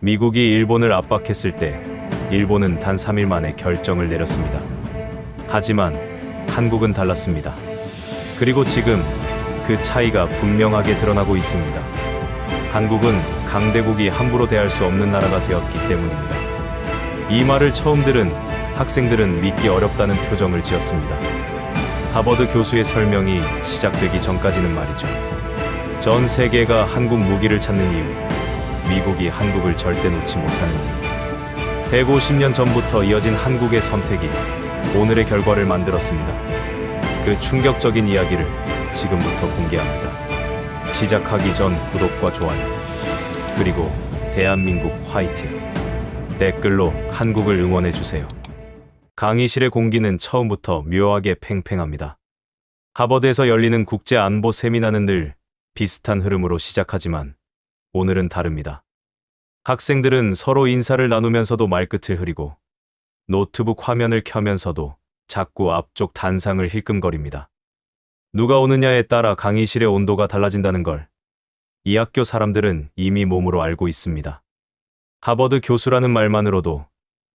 미국이 일본을 압박했을 때 일본은 단 3일 만에 결정을 내렸습니다. 하지만 한국은 달랐습니다. 그리고 지금 그 차이가 분명하게 드러나고 있습니다. 한국은 강대국이 함부로 대할 수 없는 나라가 되었기 때문입니다. 이 말을 처음 들은 학생들은 믿기 어렵다는 표정을 지었습니다. 하버드 교수의 설명이 시작되기 전까지는 말이죠. 전 세계가 한국 무기를 찾는 이유, 미국이 한국을 절대 놓지 못하는 이유. 150년 전부터 이어진 한국의 선택이 오늘의 결과를 만들었습니다. 그 충격적인 이야기를 지금부터 공개합니다. 시작하기 전 구독과 좋아요, 그리고 대한민국 화이팅! 댓글로 한국을 응원해주세요. 강의실의 공기는 처음부터 묘하게 팽팽합니다. 하버드에서 열리는 국제 안보 세미나는 늘 비슷한 흐름으로 시작하지만 오늘은 다릅니다. 학생들은 서로 인사를 나누면서도 말끝을 흐리고 노트북 화면을 켜면서도 자꾸 앞쪽 단상을 힐끔거립니다. 누가 오느냐에 따라 강의실의 온도가 달라진다는 걸 이 학교 사람들은 이미 몸으로 알고 있습니다. 하버드 교수라는 말만으로도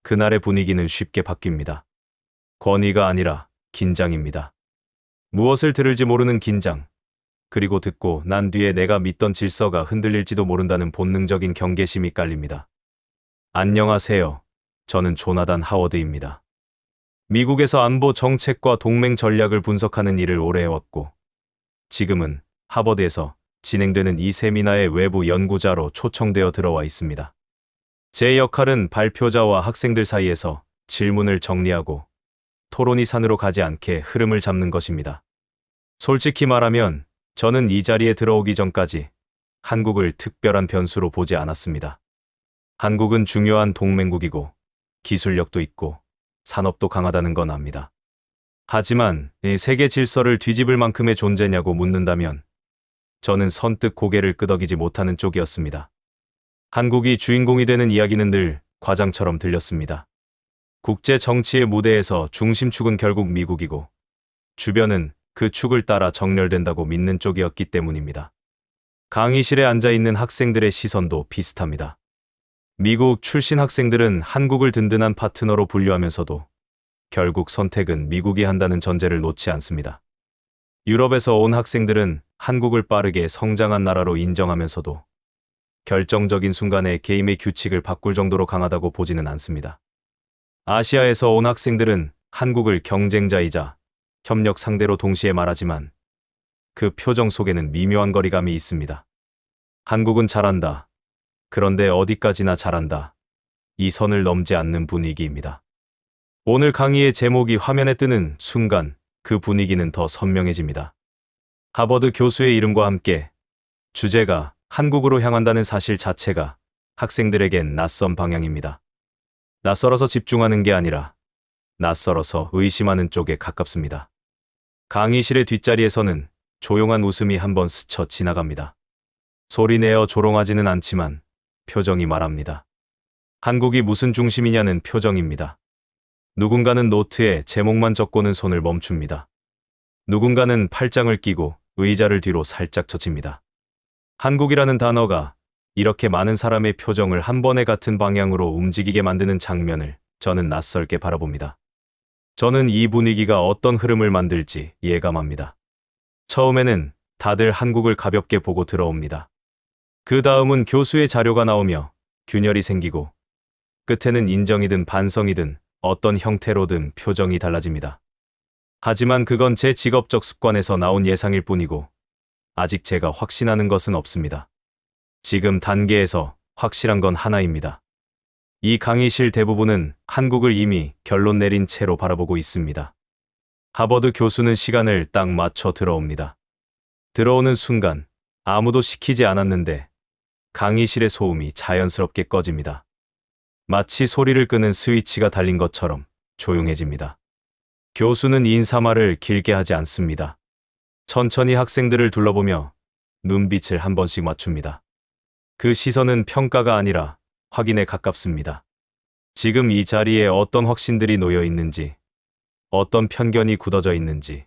그날의 분위기는 쉽게 바뀝니다. 권위가 아니라 긴장입니다. 무엇을 들을지 모르는 긴장, 그리고 듣고 난 뒤에 내가 믿던 질서가 흔들릴지도 모른다는 본능적인 경계심이 깔립니다. 안녕하세요. 저는 조나단 하워드입니다. 미국에서 안보 정책과 동맹 전략을 분석하는 일을 오래 해왔고, 지금은 하버드에서 진행되는 이 세미나의 외부 연구자로 초청되어 들어와 있습니다. 제 역할은 발표자와 학생들 사이에서 질문을 정리하고 토론이 산으로 가지 않게 흐름을 잡는 것입니다. 솔직히 말하면 저는 이 자리에 들어오기 전까지 한국을 특별한 변수로 보지 않았습니다. 한국은 중요한 동맹국이고 기술력도 있고 산업도 강하다는 건 압니다. 하지만 이 세계 질서를 뒤집을 만큼의 존재냐고 묻는다면 저는 선뜻 고개를 끄덕이지 못하는 쪽이었습니다. 한국이 주인공이 되는 이야기는 늘 과장처럼 들렸습니다. 국제 정치의 무대에서 중심축은 결국 미국이고 주변은 그 축을 따라 정렬된다고 믿는 쪽이었기 때문입니다. 강의실에 앉아있는 학생들의 시선도 비슷합니다. 미국 출신 학생들은 한국을 든든한 파트너로 분류하면서도 결국 선택은 미국이 한다는 전제를 놓지 않습니다. 유럽에서 온 학생들은 한국을 빠르게 성장한 나라로 인정하면서도 결정적인 순간에 게임의 규칙을 바꿀 정도로 강하다고 보지는 않습니다. 아시아에서 온 학생들은 한국을 경쟁자이자 협력 상대로 동시에 말하지만 그 표정 속에는 미묘한 거리감이 있습니다. 한국은 잘한다. 그런데 어디까지나 잘한다. 이 선을 넘지 않는 분위기입니다. 오늘 강의의 제목이 화면에 뜨는 순간 그 분위기는 더 선명해집니다. 하버드 교수의 이름과 함께 주제가 한국으로 향한다는 사실 자체가 학생들에겐 낯선 방향입니다. 낯설어서 집중하는 게 아니라 낯설어서 의심하는 쪽에 가깝습니다. 강의실의 뒷자리에서는 조용한 웃음이 한번 스쳐 지나갑니다. 소리내어 조롱하지는 않지만 표정이 말합니다. 한국이 무슨 중심이냐는 표정입니다. 누군가는 노트에 제목만 적고는 손을 멈춥니다. 누군가는 팔짱을 끼고 의자를 뒤로 살짝 젖힙니다. 한국이라는 단어가 이렇게 많은 사람의 표정을 한 번에 같은 방향으로 움직이게 만드는 장면을 저는 낯설게 바라봅니다. 저는 이 분위기가 어떤 흐름을 만들지 예감합니다. 처음에는 다들 한국을 가볍게 보고 들어옵니다. 그 다음은 교수의 자료가 나오며 균열이 생기고 끝에는 인정이든 반성이든 어떤 형태로든 표정이 달라집니다. 하지만 그건 제 직업적 습관에서 나온 예상일 뿐이고 아직 제가 확신하는 것은 없습니다. 지금 단계에서 확실한 건 하나입니다. 이 강의실 대부분은 한국을 이미 결론 내린 채로 바라보고 있습니다. 하버드 교수는 시간을 딱 맞춰 들어옵니다. 들어오는 순간 아무도 시키지 않았는데 강의실의 소음이 자연스럽게 꺼집니다. 마치 소리를 끄는 스위치가 달린 것처럼 조용해집니다. 교수는 인사말을 길게 하지 않습니다. 천천히 학생들을 둘러보며 눈빛을 한 번씩 맞춥니다. 그 시선은 평가가 아니라 확인에 가깝습니다. 지금 이 자리에 어떤 확신들이 놓여 있는지, 어떤 편견이 굳어져 있는지,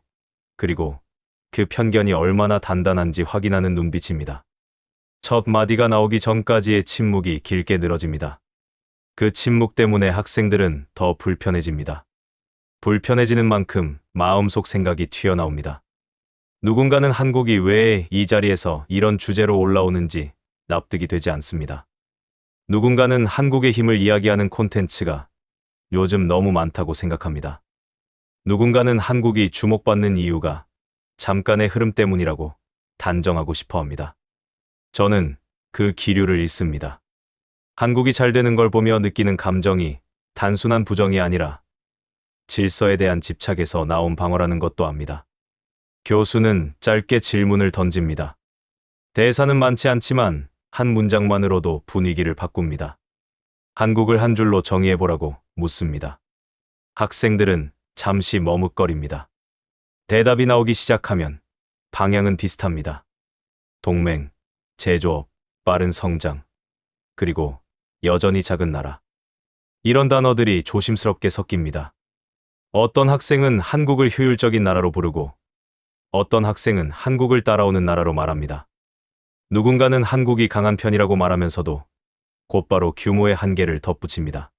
그리고 그 편견이 얼마나 단단한지 확인하는 눈빛입니다. 첫 마디가 나오기 전까지의 침묵이 길게 늘어집니다. 그 침묵 때문에 학생들은 더 불편해집니다. 불편해지는 만큼 마음속 생각이 튀어나옵니다. 누군가는 한국이 왜 이 자리에서 이런 주제로 올라오는지 납득이 되지 않습니다. 누군가는 한국의 힘을 이야기하는 콘텐츠가 요즘 너무 많다고 생각합니다. 누군가는 한국이 주목받는 이유가 잠깐의 흐름 때문이라고 단정하고 싶어 합니다. 저는 그 기류를 읽습니다. 한국이 잘 되는 걸 보며 느끼는 감정이 단순한 부정이 아니라 질서에 대한 집착에서 나온 방어라는 것도 압니다. 교수는 짧게 질문을 던집니다. 대사는 많지 않지만 한 문장만으로도 분위기를 바꿉니다. 한국을 한 줄로 정의해보라고 묻습니다. 학생들은 잠시 머뭇거립니다. 대답이 나오기 시작하면 방향은 비슷합니다. 동맹, 제조업, 빠른 성장, 그리고 여전히 작은 나라. 이런 단어들이 조심스럽게 섞입니다. 어떤 학생은 한국을 효율적인 나라로 부르고 어떤 학생은 한국을 따라오는 나라로 말합니다. 누군가는 한국이 강한 편이라고 말하면서도 곧바로 규모의 한계를 덧붙입니다.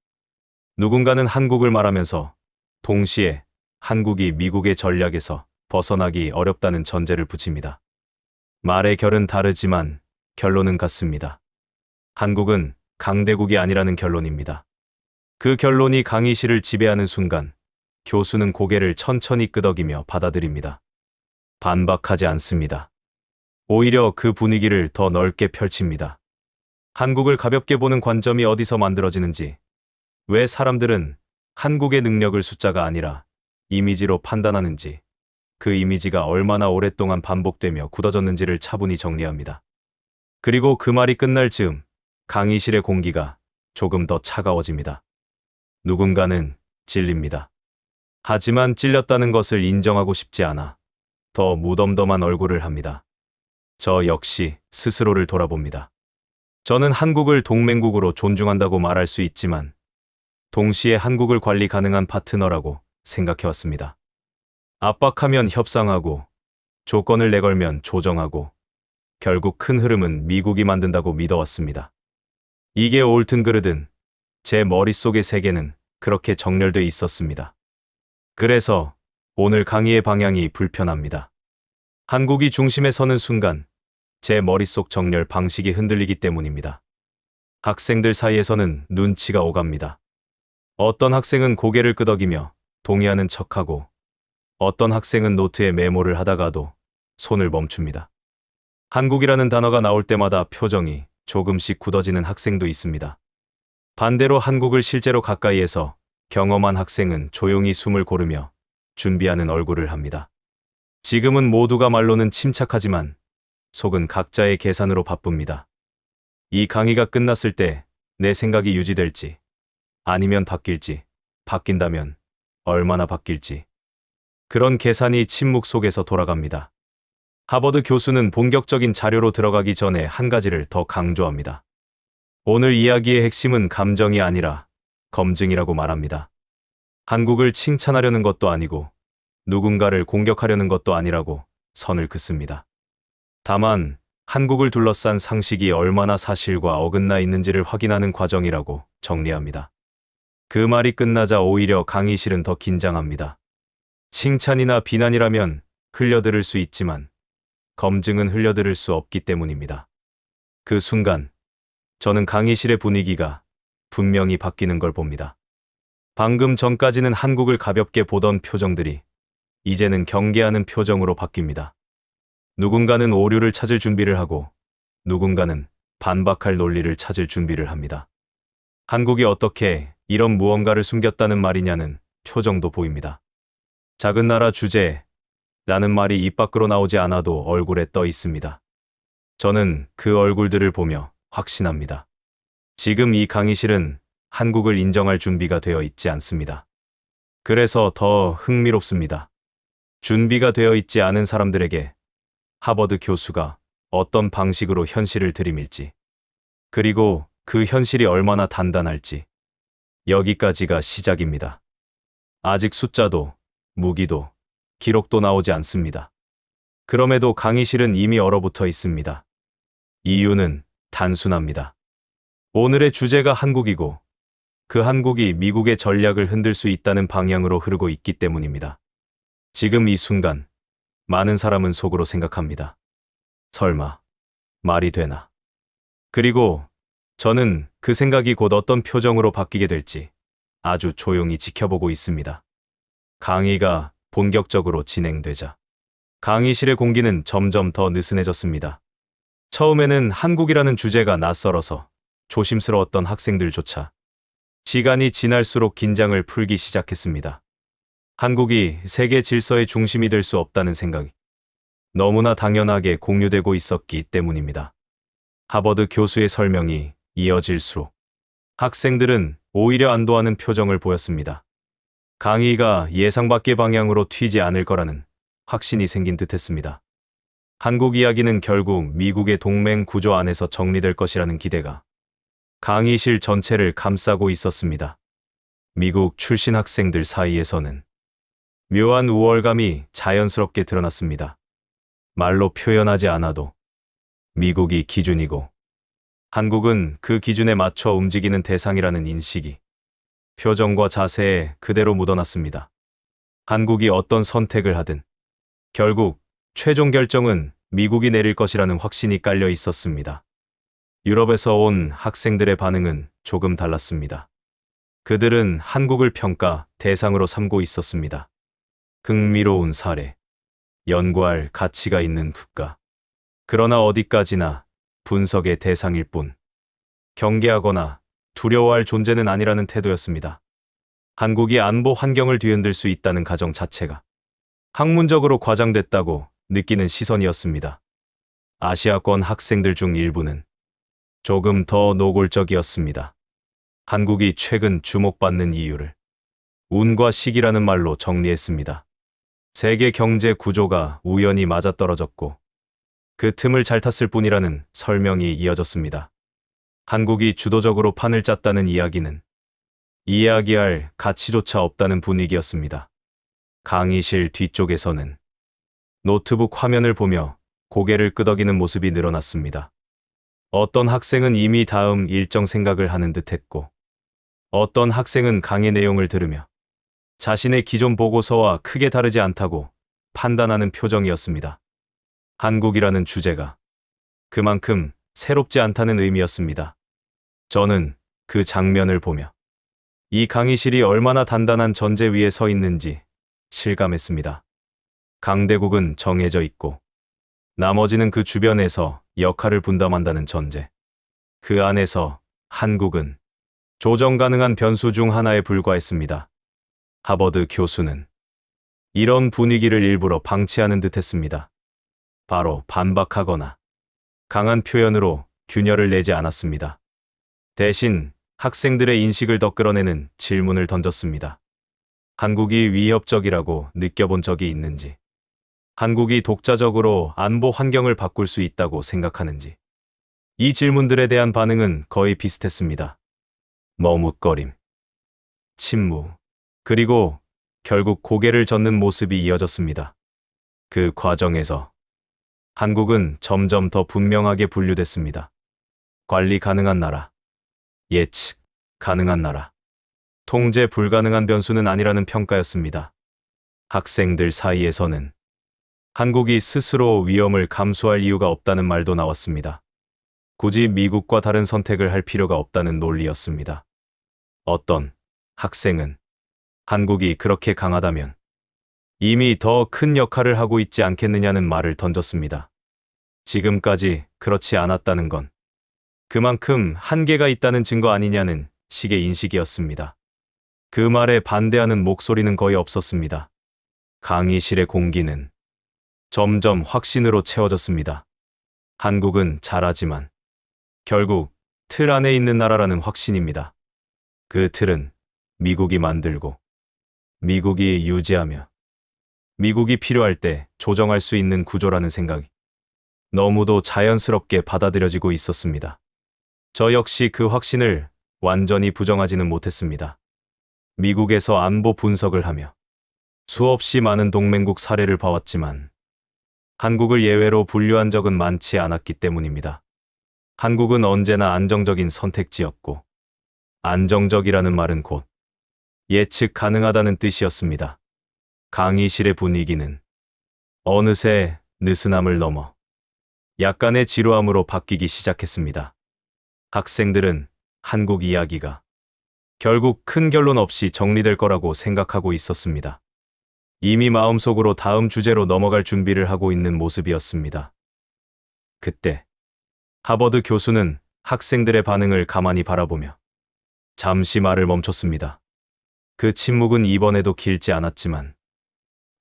누군가는 한국을 말하면서 동시에 한국이 미국의 전략에서 벗어나기 어렵다는 전제를 붙입니다. 말의 결은 다르지만 결론은 같습니다. 한국은 강대국이 아니라는 결론입니다. 그 결론이 강의실을 지배하는 순간 교수는 고개를 천천히 끄덕이며 받아들입니다. 반박하지 않습니다. 오히려 그 분위기를 더 넓게 펼칩니다. 한국을 가볍게 보는 관점이 어디서 만들어지는지, 왜 사람들은 한국의 능력을 숫자가 아니라 이미지로 판단하는지, 그 이미지가 얼마나 오랫동안 반복되며 굳어졌는지를 차분히 정리합니다. 그리고 그 말이 끝날 즈음 강의실의 공기가 조금 더 차가워집니다. 누군가는 찔립니다. 하지만 찔렸다는 것을 인정하고 싶지 않아 더 무덤덤한 얼굴을 합니다. 저 역시 스스로를 돌아봅니다. 저는 한국을 동맹국으로 존중한다고 말할 수 있지만 동시에 한국을 관리 가능한 파트너라고 생각해왔습니다. 압박하면 협상하고 조건을 내걸면 조정하고 결국 큰 흐름은 미국이 만든다고 믿어왔습니다. 이게 옳든 그르든 제 머릿속의 세계는 그렇게 정렬돼 있었습니다. 그래서 오늘 강의의 방향이 불편합니다. 한국이 중심에 서는 순간 제 머릿속 정렬 방식이 흔들리기 때문입니다. 학생들 사이에서는 눈치가 오갑니다. 어떤 학생은 고개를 끄덕이며 동의하는 척하고 어떤 학생은 노트에 메모를 하다가도 손을 멈춥니다. 한국이라는 단어가 나올 때마다 표정이 조금씩 굳어지는 학생도 있습니다. 반대로 한국을 실제로 가까이에서 경험한 학생은 조용히 숨을 고르며 준비하는 얼굴을 합니다. 지금은 모두가 말로는 침착하지만 속은 각자의 계산으로 바쁩니다. 이 강의가 끝났을 때 내 생각이 유지될지, 아니면 바뀔지, 바뀐다면 얼마나 바뀔지. 그런 계산이 침묵 속에서 돌아갑니다. 하버드 교수는 본격적인 자료로 들어가기 전에 한 가지를 더 강조합니다. 오늘 이야기의 핵심은 감정이 아니라 검증이라고 말합니다. 한국을 칭찬하려는 것도 아니고 누군가를 공격하려는 것도 아니라고 선을 긋습니다. 다만 한국을 둘러싼 상식이 얼마나 사실과 어긋나 있는지를 확인하는 과정이라고 정리합니다. 그 말이 끝나자 오히려 강의실은 더 긴장합니다. 칭찬이나 비난이라면 흘려들을 수 있지만 검증은 흘려들을 수 없기 때문입니다. 그 순간 저는 강의실의 분위기가 분명히 바뀌는 걸 봅니다. 방금 전까지는 한국을 가볍게 보던 표정들이 이제는 경계하는 표정으로 바뀝니다. 누군가는 오류를 찾을 준비를 하고 누군가는 반박할 논리를 찾을 준비를 합니다. 한국이 어떻게 이런 무언가를 숨겼다는 말이냐는 표정도 보입니다. 작은 나라 주제에 라는 말이 입 밖으로 나오지 않아도 얼굴에 떠 있습니다. 저는 그 얼굴들을 보며 확신합니다. 지금 이 강의실은 한국을 인정할 준비가 되어 있지 않습니다. 그래서 더 흥미롭습니다. 준비가 되어 있지 않은 사람들에게 하버드 교수가 어떤 방식으로 현실을 들이밀지, 그리고 그 현실이 얼마나 단단할지. 여기까지가 시작입니다. 아직 숫자도, 무기도, 기록도 나오지 않습니다. 그럼에도 강의실은 이미 얼어붙어 있습니다. 이유는 단순합니다. 오늘의 주제가 한국이고 그 한국이 미국의 전략을 흔들 수 있다는 방향으로 흐르고 있기 때문입니다. 지금 이 순간 많은 사람은 속으로 생각합니다. 설마 말이 되나? 그리고 저는 그 생각이 곧 어떤 표정으로 바뀌게 될지 아주 조용히 지켜보고 있습니다. 강의가 본격적으로 진행되자 강의실의 공기는 점점 더 느슨해졌습니다. 처음에는 한국이라는 주제가 낯설어서 조심스러웠던 학생들조차 시간이 지날수록 긴장을 풀기 시작했습니다. 한국이 세계 질서의 중심이 될 수 없다는 생각이 너무나 당연하게 공유되고 있었기 때문입니다. 하버드 교수의 설명이 이어질수록 학생들은 오히려 안도하는 표정을 보였습니다. 강의가 예상 밖의 방향으로 튀지 않을 거라는 확신이 생긴 듯했습니다. 한국 이야기는 결국 미국의 동맹 구조 안에서 정리될 것이라는 기대가 강의실 전체를 감싸고 있었습니다. 미국 출신 학생들 사이에서는 묘한 우월감이 자연스럽게 드러났습니다. 말로 표현하지 않아도 미국이 기준이고 한국은 그 기준에 맞춰 움직이는 대상이라는 인식이 표정과 자세에 그대로 묻어났습니다. 한국이 어떤 선택을 하든 결국 최종 결정은 미국이 내릴 것이라는 확신이 깔려 있었습니다. 유럽에서 온 학생들의 반응은 조금 달랐습니다. 그들은 한국을 평가 대상으로 삼고 있었습니다. 흥미로운 사례, 연구할 가치가 있는 국가. 그러나 어디까지나 분석의 대상일 뿐, 경계하거나 두려워할 존재는 아니라는 태도였습니다. 한국이 안보 환경을 뒤흔들 수 있다는 가정 자체가 학문적으로 과장됐다고 느끼는 시선이었습니다. 아시아권 학생들 중 일부는 조금 더 노골적이었습니다. 한국이 최근 주목받는 이유를 운과 시기라는 말로 정리했습니다. 세계 경제 구조가 우연히 맞아떨어졌고 그 틈을 잘 탔을 뿐이라는 설명이 이어졌습니다. 한국이 주도적으로 판을 짰다는 이야기는 이야기할 가치조차 없다는 분위기였습니다. 강의실 뒤쪽에서는 노트북 화면을 보며 고개를 끄덕이는 모습이 늘어났습니다. 어떤 학생은 이미 다음 일정 생각을 하는 듯했고 어떤 학생은 강의 내용을 들으며 자신의 기존 보고서와 크게 다르지 않다고 판단하는 표정이었습니다. 한국이라는 주제가 그만큼 새롭지 않다는 의미였습니다. 저는 그 장면을 보며 이 강의실이 얼마나 단단한 전제 위에 서 있는지 실감했습니다. 강대국은 정해져 있고 나머지는 그 주변에서 역할을 분담한다는 전제. 그 안에서 한국은 조정 가능한 변수 중 하나에 불과했습니다. 하버드 교수는 이런 분위기를 일부러 방치하는 듯했습니다. 바로 반박하거나 강한 표현으로 균열을 내지 않았습니다. 대신 학생들의 인식을 더 끌어내는 질문을 던졌습니다. 한국이 위협적이라고 느껴본 적이 있는지, 한국이 독자적으로 안보 환경을 바꿀 수 있다고 생각하는지. 이 질문들에 대한 반응은 거의 비슷했습니다. 머뭇거림, 침묵, 그리고 결국 고개를 젓는 모습이 이어졌습니다. 그 과정에서 한국은 점점 더 분명하게 분류됐습니다. 관리 가능한 나라, 예측 가능한 나라, 통제 불가능한 변수는 아니라는 평가였습니다. 학생들 사이에서는 한국이 스스로 위험을 감수할 이유가 없다는 말도 나왔습니다. 굳이 미국과 다른 선택을 할 필요가 없다는 논리였습니다. 어떤 학생은 한국이 그렇게 강하다면 이미 더 큰 역할을 하고 있지 않겠느냐는 말을 던졌습니다. 지금까지 그렇지 않았다는 건 그만큼 한계가 있다는 증거 아니냐는 식의 인식이었습니다. 그 말에 반대하는 목소리는 거의 없었습니다. 강의실의 공기는 점점 확신으로 채워졌습니다. 한국은 잘하지만 결국 틀 안에 있는 나라라는 확신입니다. 그 틀은 미국이 만들고 미국이 유지하며 미국이 필요할 때 조정할 수 있는 구조라는 생각이 너무도 자연스럽게 받아들여지고 있었습니다. 저 역시 그 확신을 완전히 부정하지는 못했습니다. 미국에서 안보 분석을 하며 수없이 많은 동맹국 사례를 봐왔지만 한국을 예외로 분류한 적은 많지 않았기 때문입니다. 한국은 언제나 안정적인 선택지였고, 안정적이라는 말은 곧 예측 가능하다는 뜻이었습니다. 강의실의 분위기는 어느새 느슨함을 넘어 약간의 지루함으로 바뀌기 시작했습니다. 학생들은 한국 이야기가 결국 큰 결론 없이 정리될 거라고 생각하고 있었습니다. 이미 마음속으로 다음 주제로 넘어갈 준비를 하고 있는 모습이었습니다. 그때 하버드 교수는 학생들의 반응을 가만히 바라보며 잠시 말을 멈췄습니다. 그 침묵은 이번에도 길지 않았지만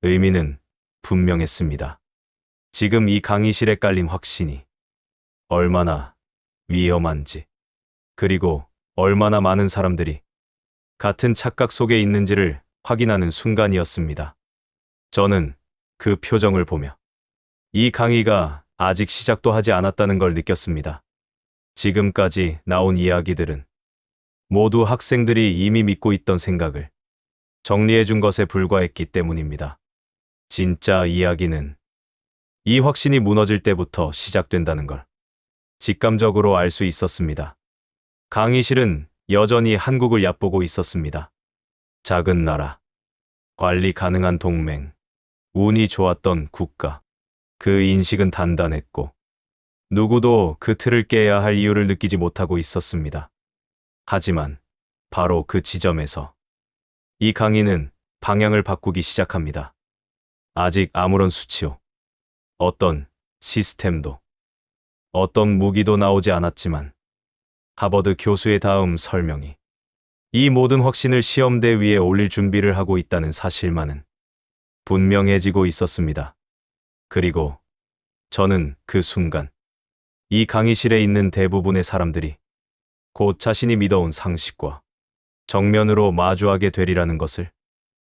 의미는 분명했습니다. 지금 이 강의실에 깔린 확신이 얼마나 위험한지, 그리고 얼마나 많은 사람들이 같은 착각 속에 있는지를 확인하는 순간이었습니다. 저는 그 표정을 보며 이 강의가 아직 시작도 하지 않았다는 걸 느꼈습니다. 지금까지 나온 이야기들은 모두 학생들이 이미 믿고 있던 생각을 정리해 준 것에 불과했기 때문입니다. 진짜 이야기는 이 확신이 무너질 때부터 시작된다는 걸 직감적으로 알 수 있었습니다. 강의실은 여전히 한국을 얕보고 있었습니다. 작은 나라, 관리 가능한 동맹, 운이 좋았던 국가. 그 인식은 단단했고 누구도 그 틀을 깨야 할 이유를 느끼지 못하고 있었습니다. 하지만 바로 그 지점에서 이 강의는 방향을 바꾸기 시작합니다. 아직 아무런 수치요, 어떤 시스템도, 어떤 무기도 나오지 않았지만 하버드 교수의 다음 설명이 이 모든 확신을 시험대 위에 올릴 준비를 하고 있다는 사실만은 분명해지고 있었습니다. 그리고 저는 그 순간 이 강의실에 있는 대부분의 사람들이 곧 자신이 믿어온 상식과 정면으로 마주하게 되리라는 것을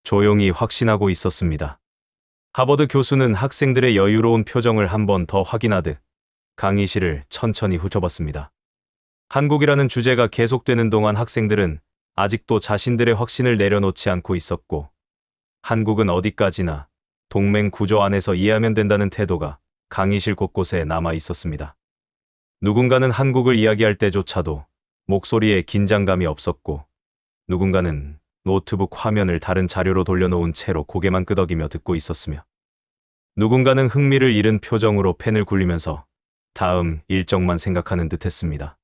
조용히 확신하고 있었습니다. 하버드 교수는 학생들의 여유로운 표정을 한 번 더 확인하듯 강의실을 천천히 훑어봤습니다. 한국이라는 주제가 계속되는 동안 학생들은 아직도 자신들의 확신을 내려놓지 않고 있었고, 한국은 어디까지나 동맹 구조 안에서 이해하면 된다는 태도가 강의실 곳곳에 남아 있었습니다. 누군가는 한국을 이야기할 때조차도 목소리에 긴장감이 없었고, 누군가는 노트북 화면을 다른 자료로 돌려놓은 채로 고개만 끄덕이며 듣고 있었으며, 누군가는 흥미를 잃은 표정으로 펜을 굴리면서 다음 일정만 생각하는 듯했습니다.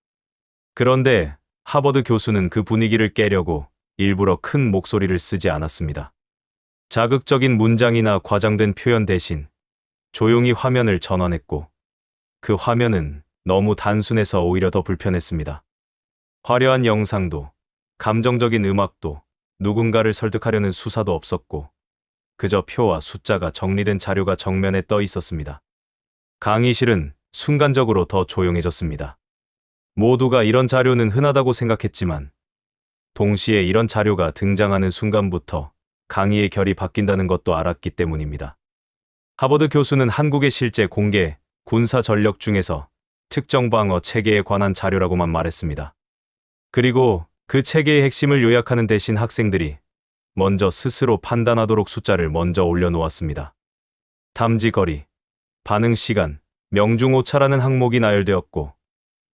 그런데 하버드 교수는 그 분위기를 깨려고 일부러 큰 목소리를 쓰지 않았습니다. 자극적인 문장이나 과장된 표현 대신 조용히 화면을 전환했고, 그 화면은 너무 단순해서 오히려 더 불편했습니다. 화려한 영상도, 감정적인 음악도, 누군가를 설득하려는 수사도 없었고, 그저 표와 숫자가 정리된 자료가 정면에 떠 있었습니다. 강의실은 순간적으로 더 조용해졌습니다. 모두가 이런 자료는 흔하다고 생각했지만, 동시에 이런 자료가 등장하는 순간부터 강의의 결이 바뀐다는 것도 알았기 때문입니다. 하버드 교수는 한국의 실제 공개 군사 전력 중에서 특정 방어 체계에 관한 자료라고만 말했습니다. 그리고 그 체계의 핵심을 요약하는 대신 학생들이 먼저 스스로 판단하도록 숫자를 먼저 올려놓았습니다. 탐지 거리, 반응 시간, 명중 오차라는 항목이 나열되었고,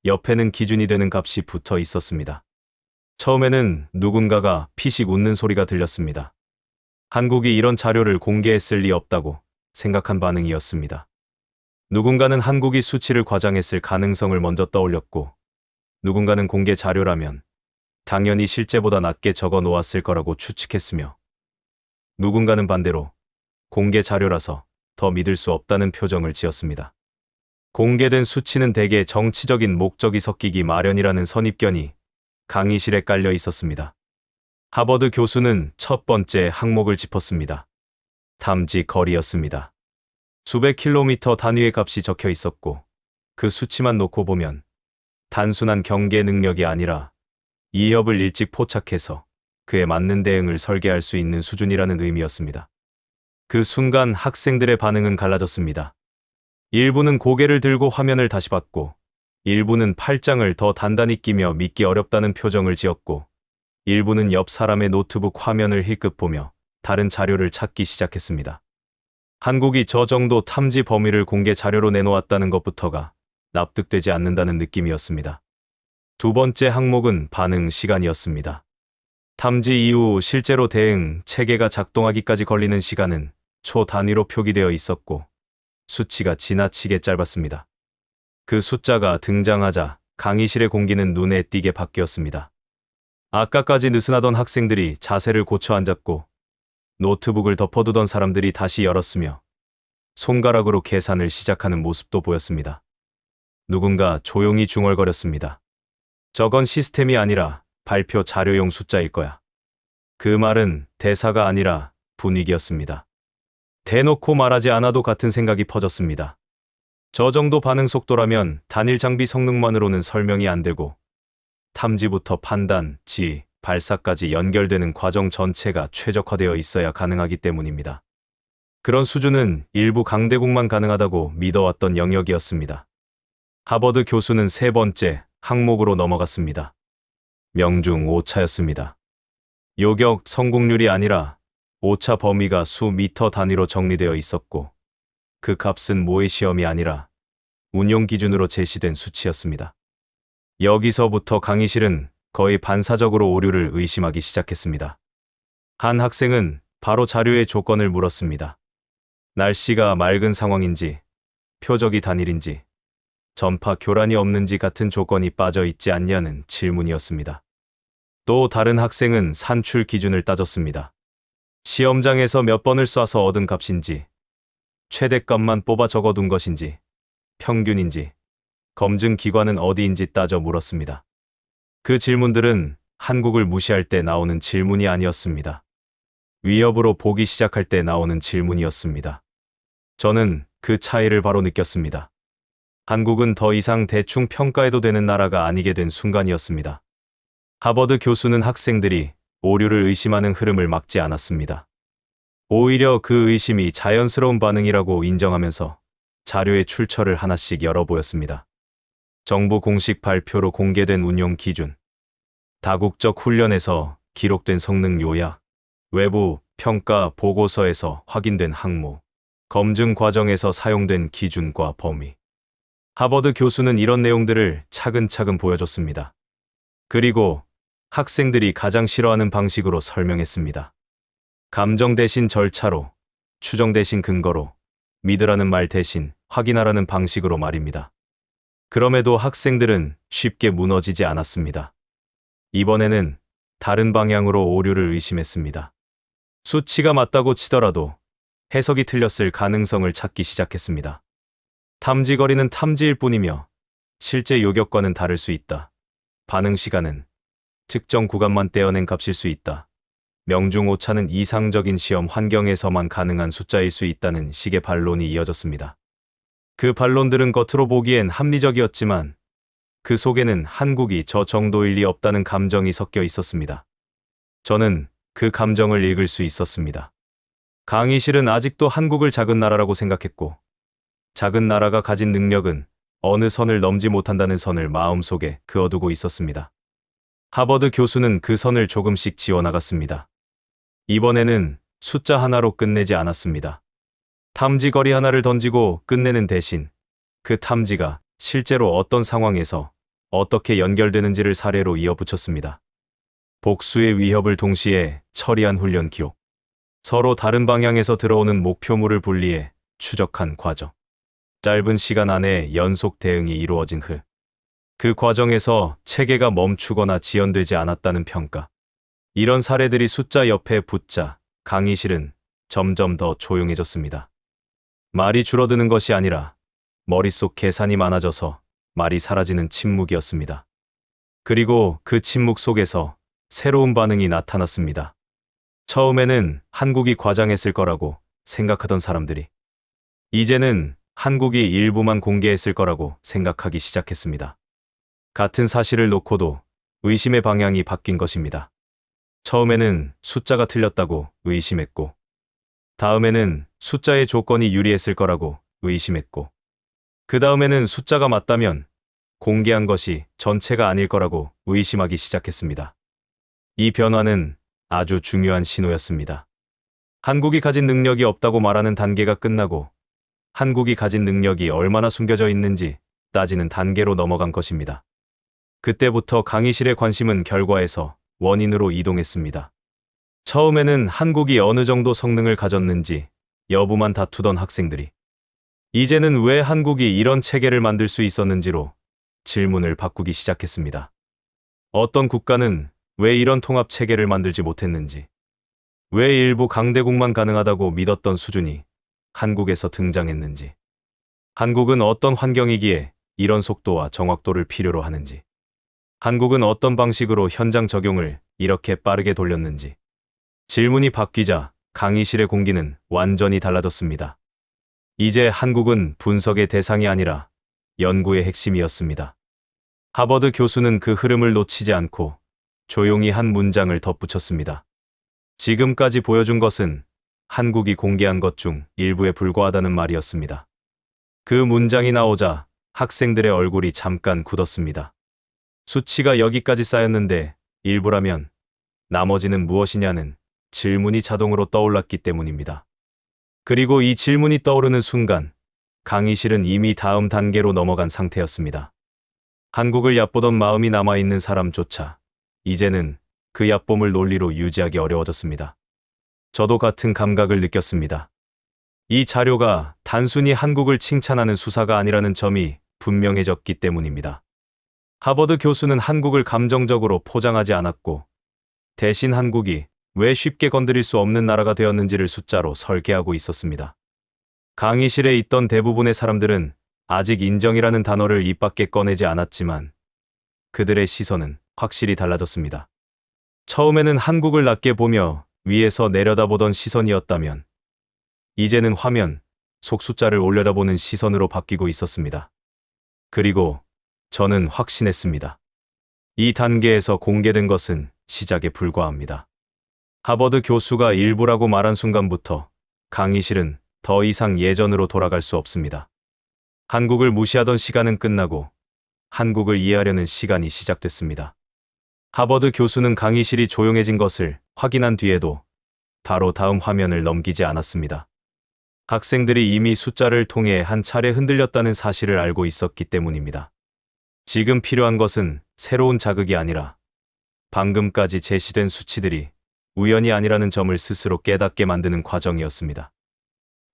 옆에는 기준이 되는 값이 붙어 있었습니다. 처음에는 누군가가 피식 웃는 소리가 들렸습니다. 한국이 이런 자료를 공개했을 리 없다고 생각한 반응이었습니다. 누군가는 한국이 수치를 과장했을 가능성을 먼저 떠올렸고, 누군가는 공개 자료라면 당연히 실제보다 낮게 적어 놓았을 거라고 추측했으며, 누군가는 반대로 공개 자료라서 더 믿을 수 없다는 표정을 지었습니다. 공개된 수치는 대개 정치적인 목적이 섞이기 마련이라는 선입견이 강의실에 깔려 있었습니다. 하버드 교수는 첫 번째 항목을 짚었습니다. 탐지 거리였습니다. 수백 킬로미터 단위의 값이 적혀 있었고, 그 수치만 놓고 보면 단순한 경계 능력이 아니라 위협을 일찍 포착해서 그에 맞는 대응을 설계할 수 있는 수준이라는 의미였습니다. 그 순간 학생들의 반응은 갈라졌습니다. 일부는 고개를 들고 화면을 다시 봤고, 일부는 팔짱을 더 단단히 끼며 믿기 어렵다는 표정을 지었고, 일부는 옆 사람의 노트북 화면을 힐끗 보며 다른 자료를 찾기 시작했습니다. 한국이 저 정도 탐지 범위를 공개 자료로 내놓았다는 것부터가 납득되지 않는다는 느낌이었습니다. 두 번째 항목은 반응 시간이었습니다. 탐지 이후 실제로 대응 체계가 작동하기까지 걸리는 시간은 초 단위로 표기되어 있었고 수치가 지나치게 짧았습니다. 그 숫자가 등장하자 강의실의 공기는 눈에 띄게 바뀌었습니다. 아까까지 느슨하던 학생들이 자세를 고쳐 앉았고 노트북을 덮어두던 사람들이 다시 열었으며 손가락으로 계산을 시작하는 모습도 보였습니다. 누군가 조용히 중얼거렸습니다. 저건 시스템이 아니라 발표 자료용 숫자일 거야. 그 말은 대사가 아니라 분위기였습니다. 대놓고 말하지 않아도 같은 생각이 퍼졌습니다. 저 정도 반응 속도라면 단일 장비 성능만으로는 설명이 안 되고 탐지부터 판단, 지, 발사까지 연결되는 과정 전체가 최적화되어 있어야 가능하기 때문입니다. 그런 수준은 일부 강대국만 가능하다고 믿어왔던 영역이었습니다. 하버드 교수는 세 번째 항목으로 넘어갔습니다. 명중 오차였습니다. 요격 성공률이 아니라 오차 범위가 수미터 단위로 정리되어 있었고 그 값은 모의 시험이 아니라 운용 기준으로 제시된 수치였습니다. 여기서부터 강의실은 거의 반사적으로 오류를 의심하기 시작했습니다. 한 학생은 바로 자료의 조건을 물었습니다. 날씨가 맑은 상황인지, 표적이 단일인지, 전파 교란이 없는지 같은 조건이 빠져 있지 않냐는 질문이었습니다. 또 다른 학생은 산출 기준을 따졌습니다. 시험장에서 몇 번을 쏴서 얻은 값인지, 최대값만 뽑아 적어둔 것인지, 평균인지, 검증 기관은 어디인지 따져 물었습니다. 그 질문들은 한국을 무시할 때 나오는 질문이 아니었습니다. 위협으로 보기 시작할 때 나오는 질문이었습니다. 저는 그 차이를 바로 느꼈습니다. 한국은 더 이상 대충 평가해도 되는 나라가 아니게 된 순간이었습니다. 하버드 교수는 학생들이 오류를 의심하는 흐름을 막지 않았습니다. 오히려 그 의심이 자연스러운 반응이라고 인정하면서 자료의 출처를 하나씩 열어 보였습니다. 정부 공식 발표로 공개된 운용 기준, 다국적 훈련에서 기록된 성능 요약, 외부 평가 보고서에서 확인된 항목, 검증 과정에서 사용된 기준과 범위. 하버드 교수는 이런 내용들을 차근차근 보여줬습니다. 그리고 학생들이 가장 싫어하는 방식으로 설명했습니다. 감정 대신 절차로, 추정 대신 근거로, 믿으라는 말 대신 확인하라는 방식으로 말입니다. 그럼에도 학생들은 쉽게 무너지지 않았습니다. 이번에는 다른 방향으로 오류를 의심했습니다. 수치가 맞다고 치더라도 해석이 틀렸을 가능성을 찾기 시작했습니다. 탐지거리는 탐지일 뿐이며 실제 요격과는 다를 수 있다. 반응 시간은 특정 구간만 떼어낸 값일 수 있다. 명중 오차는 이상적인 시험 환경에서만 가능한 숫자일 수 있다는 식의 반론이 이어졌습니다. 그 반론들은 겉으로 보기엔 합리적이었지만 그 속에는 한국이 저 정도일 리 없다는 감정이 섞여 있었습니다. 저는 그 감정을 읽을 수 있었습니다. 강의실은 아직도 한국을 작은 나라라고 생각했고 작은 나라가 가진 능력은 어느 선을 넘지 못한다는 선을 마음속에 그어두고 있었습니다. 하버드 교수는 그 선을 조금씩 지워나갔습니다. 이번에는 숫자 하나로 끝내지 않았습니다. 탐지거리 하나를 던지고 끝내는 대신 그 탐지가 실제로 어떤 상황에서 어떻게 연결되는지를 사례로 이어붙였습니다. 복수의 위협을 동시에 처리한 훈련 기록. 서로 다른 방향에서 들어오는 목표물을 분리해 추적한 과정. 짧은 시간 안에 연속 대응이 이루어진 그 과정에서 체계가 멈추거나 지연되지 않았다는 평가. 이런 사례들이 숫자 옆에 붙자 강의실은 점점 더 조용해졌습니다. 말이 줄어드는 것이 아니라 머릿속 계산이 많아져서 말이 사라지는 침묵이었습니다. 그리고 그 침묵 속에서 새로운 반응이 나타났습니다. 처음에는 한국이 과장했을 거라고 생각하던 사람들이 이제는 한국이 일부만 공개했을 거라고 생각하기 시작했습니다. 같은 사실을 놓고도 의심의 방향이 바뀐 것입니다. 처음에는 숫자가 틀렸다고 의심했고 다음에는 숫자의 조건이 유리했을 거라고 의심했고 그 다음에는 숫자가 맞다면 공개한 것이 전체가 아닐 거라고 의심하기 시작했습니다. 이 변화는 아주 중요한 신호였습니다. 한국이 가진 능력이 없다고 말하는 단계가 끝나고 한국이 가진 능력이 얼마나 숨겨져 있는지 따지는 단계로 넘어간 것입니다. 그때부터 강의실의 관심은 결과에서 원인으로 이동했습니다. 처음에는 한국이 어느 정도 성능을 가졌는지 여부만 다투던 학생들이 이제는 왜 한국이 이런 체계를 만들 수 있었는지로 질문을 바꾸기 시작했습니다. 어떤 국가는 왜 이런 통합 체계를 만들지 못했는지, 왜 일부 강대국만 가능하다고 믿었던 수준이 한국에서 등장했는지, 한국은 어떤 환경이기에 이런 속도와 정확도를 필요로 하는지, 한국은 어떤 방식으로 현장 적용을 이렇게 빠르게 돌렸는지. 질문이 바뀌자 강의실의 공기는 완전히 달라졌습니다. 이제 한국은 분석의 대상이 아니라 연구의 핵심이었습니다. 하버드 교수는 그 흐름을 놓치지 않고 조용히 한 문장을 덧붙였습니다. 지금까지 보여준 것은 한국이 공개한 것 중 일부에 불과하다는 말이었습니다. 그 문장이 나오자 학생들의 얼굴이 잠깐 굳었습니다. 수치가 여기까지 쌓였는데 일부라면 나머지는 무엇이냐는 질문이 자동으로 떠올랐기 때문입니다. 그리고 이 질문이 떠오르는 순간 강의실은 이미 다음 단계로 넘어간 상태였습니다. 한국을 얕보던 마음이 남아있는 사람조차 이제는 그 얕봄을 논리로 유지하기 어려워졌습니다. 저도 같은 감각을 느꼈습니다. 이 자료가 단순히 한국을 칭찬하는 수사가 아니라는 점이 분명해졌기 때문입니다. 하버드 교수는 한국을 감정적으로 포장하지 않았고 대신 한국이 왜 쉽게 건드릴 수 없는 나라가 되었는지를 숫자로 설계하고 있었습니다. 강의실에 있던 대부분의 사람들은 아직 인정이라는 단어를 입 밖에 꺼내지 않았지만 그들의 시선은 확실히 달라졌습니다. 처음에는 한국을 낮게 보며 위에서 내려다보던 시선이었다면 이제는 화면 속 숫자를 올려다보는 시선으로 바뀌고 있었습니다. 그리고 저는 확신했습니다. 이 단계에서 공개된 것은 시작에 불과합니다. 하버드 교수가 일부라고 말한 순간부터 강의실은 더 이상 예전으로 돌아갈 수 없습니다. 한국을 무시하던 시간은 끝나고 한국을 이해하려는 시간이 시작됐습니다. 하버드 교수는 강의실이 조용해진 것을 확인한 뒤에도 바로 다음 화면을 넘기지 않았습니다. 학생들이 이미 숫자를 통해 한 차례 흔들렸다는 사실을 알고 있었기 때문입니다. 지금 필요한 것은 새로운 자극이 아니라 방금까지 제시된 수치들이 우연이 아니라는 점을 스스로 깨닫게 만드는 과정이었습니다.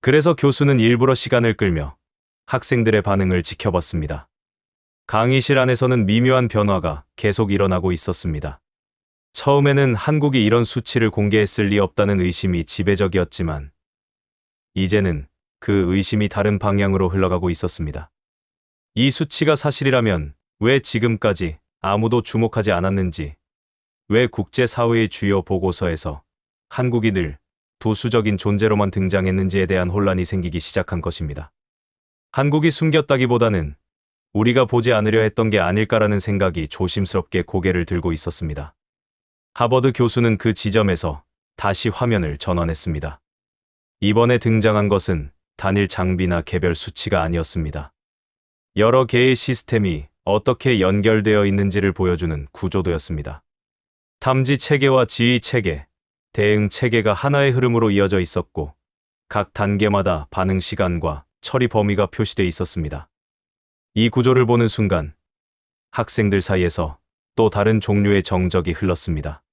그래서 교수는 일부러 시간을 끌며 학생들의 반응을 지켜봤습니다. 강의실 안에서는 미묘한 변화가 계속 일어나고 있었습니다. 처음에는 한국이 이런 수치를 공개했을 리 없다는 의심이 지배적이었지만 이제는 그 의심이 다른 방향으로 흘러가고 있었습니다. 이 수치가 사실이라면 왜 지금까지 아무도 주목하지 않았는지, 왜 국제사회의 주요 보고서에서 한국이 늘 부수적인 존재로만 등장했는지에 대한 혼란이 생기기 시작한 것입니다. 한국이 숨겼다기보다는 우리가 보지 않으려 했던 게 아닐까라는 생각이 조심스럽게 고개를 들고 있었습니다. 하버드 교수는 그 지점에서 다시 화면을 전환했습니다. 이번에 등장한 것은 단일 장비나 개별 수치가 아니었습니다. 여러 개의 시스템이 어떻게 연결되어 있는지를 보여주는 구조도였습니다. 탐지 체계와 지휘 체계, 대응 체계가 하나의 흐름으로 이어져 있었고 각 단계마다 반응 시간과 처리 범위가 표시되어 있었습니다. 이 구조를 보는 순간 학생들 사이에서 또 다른 종류의 정적이 흘렀습니다.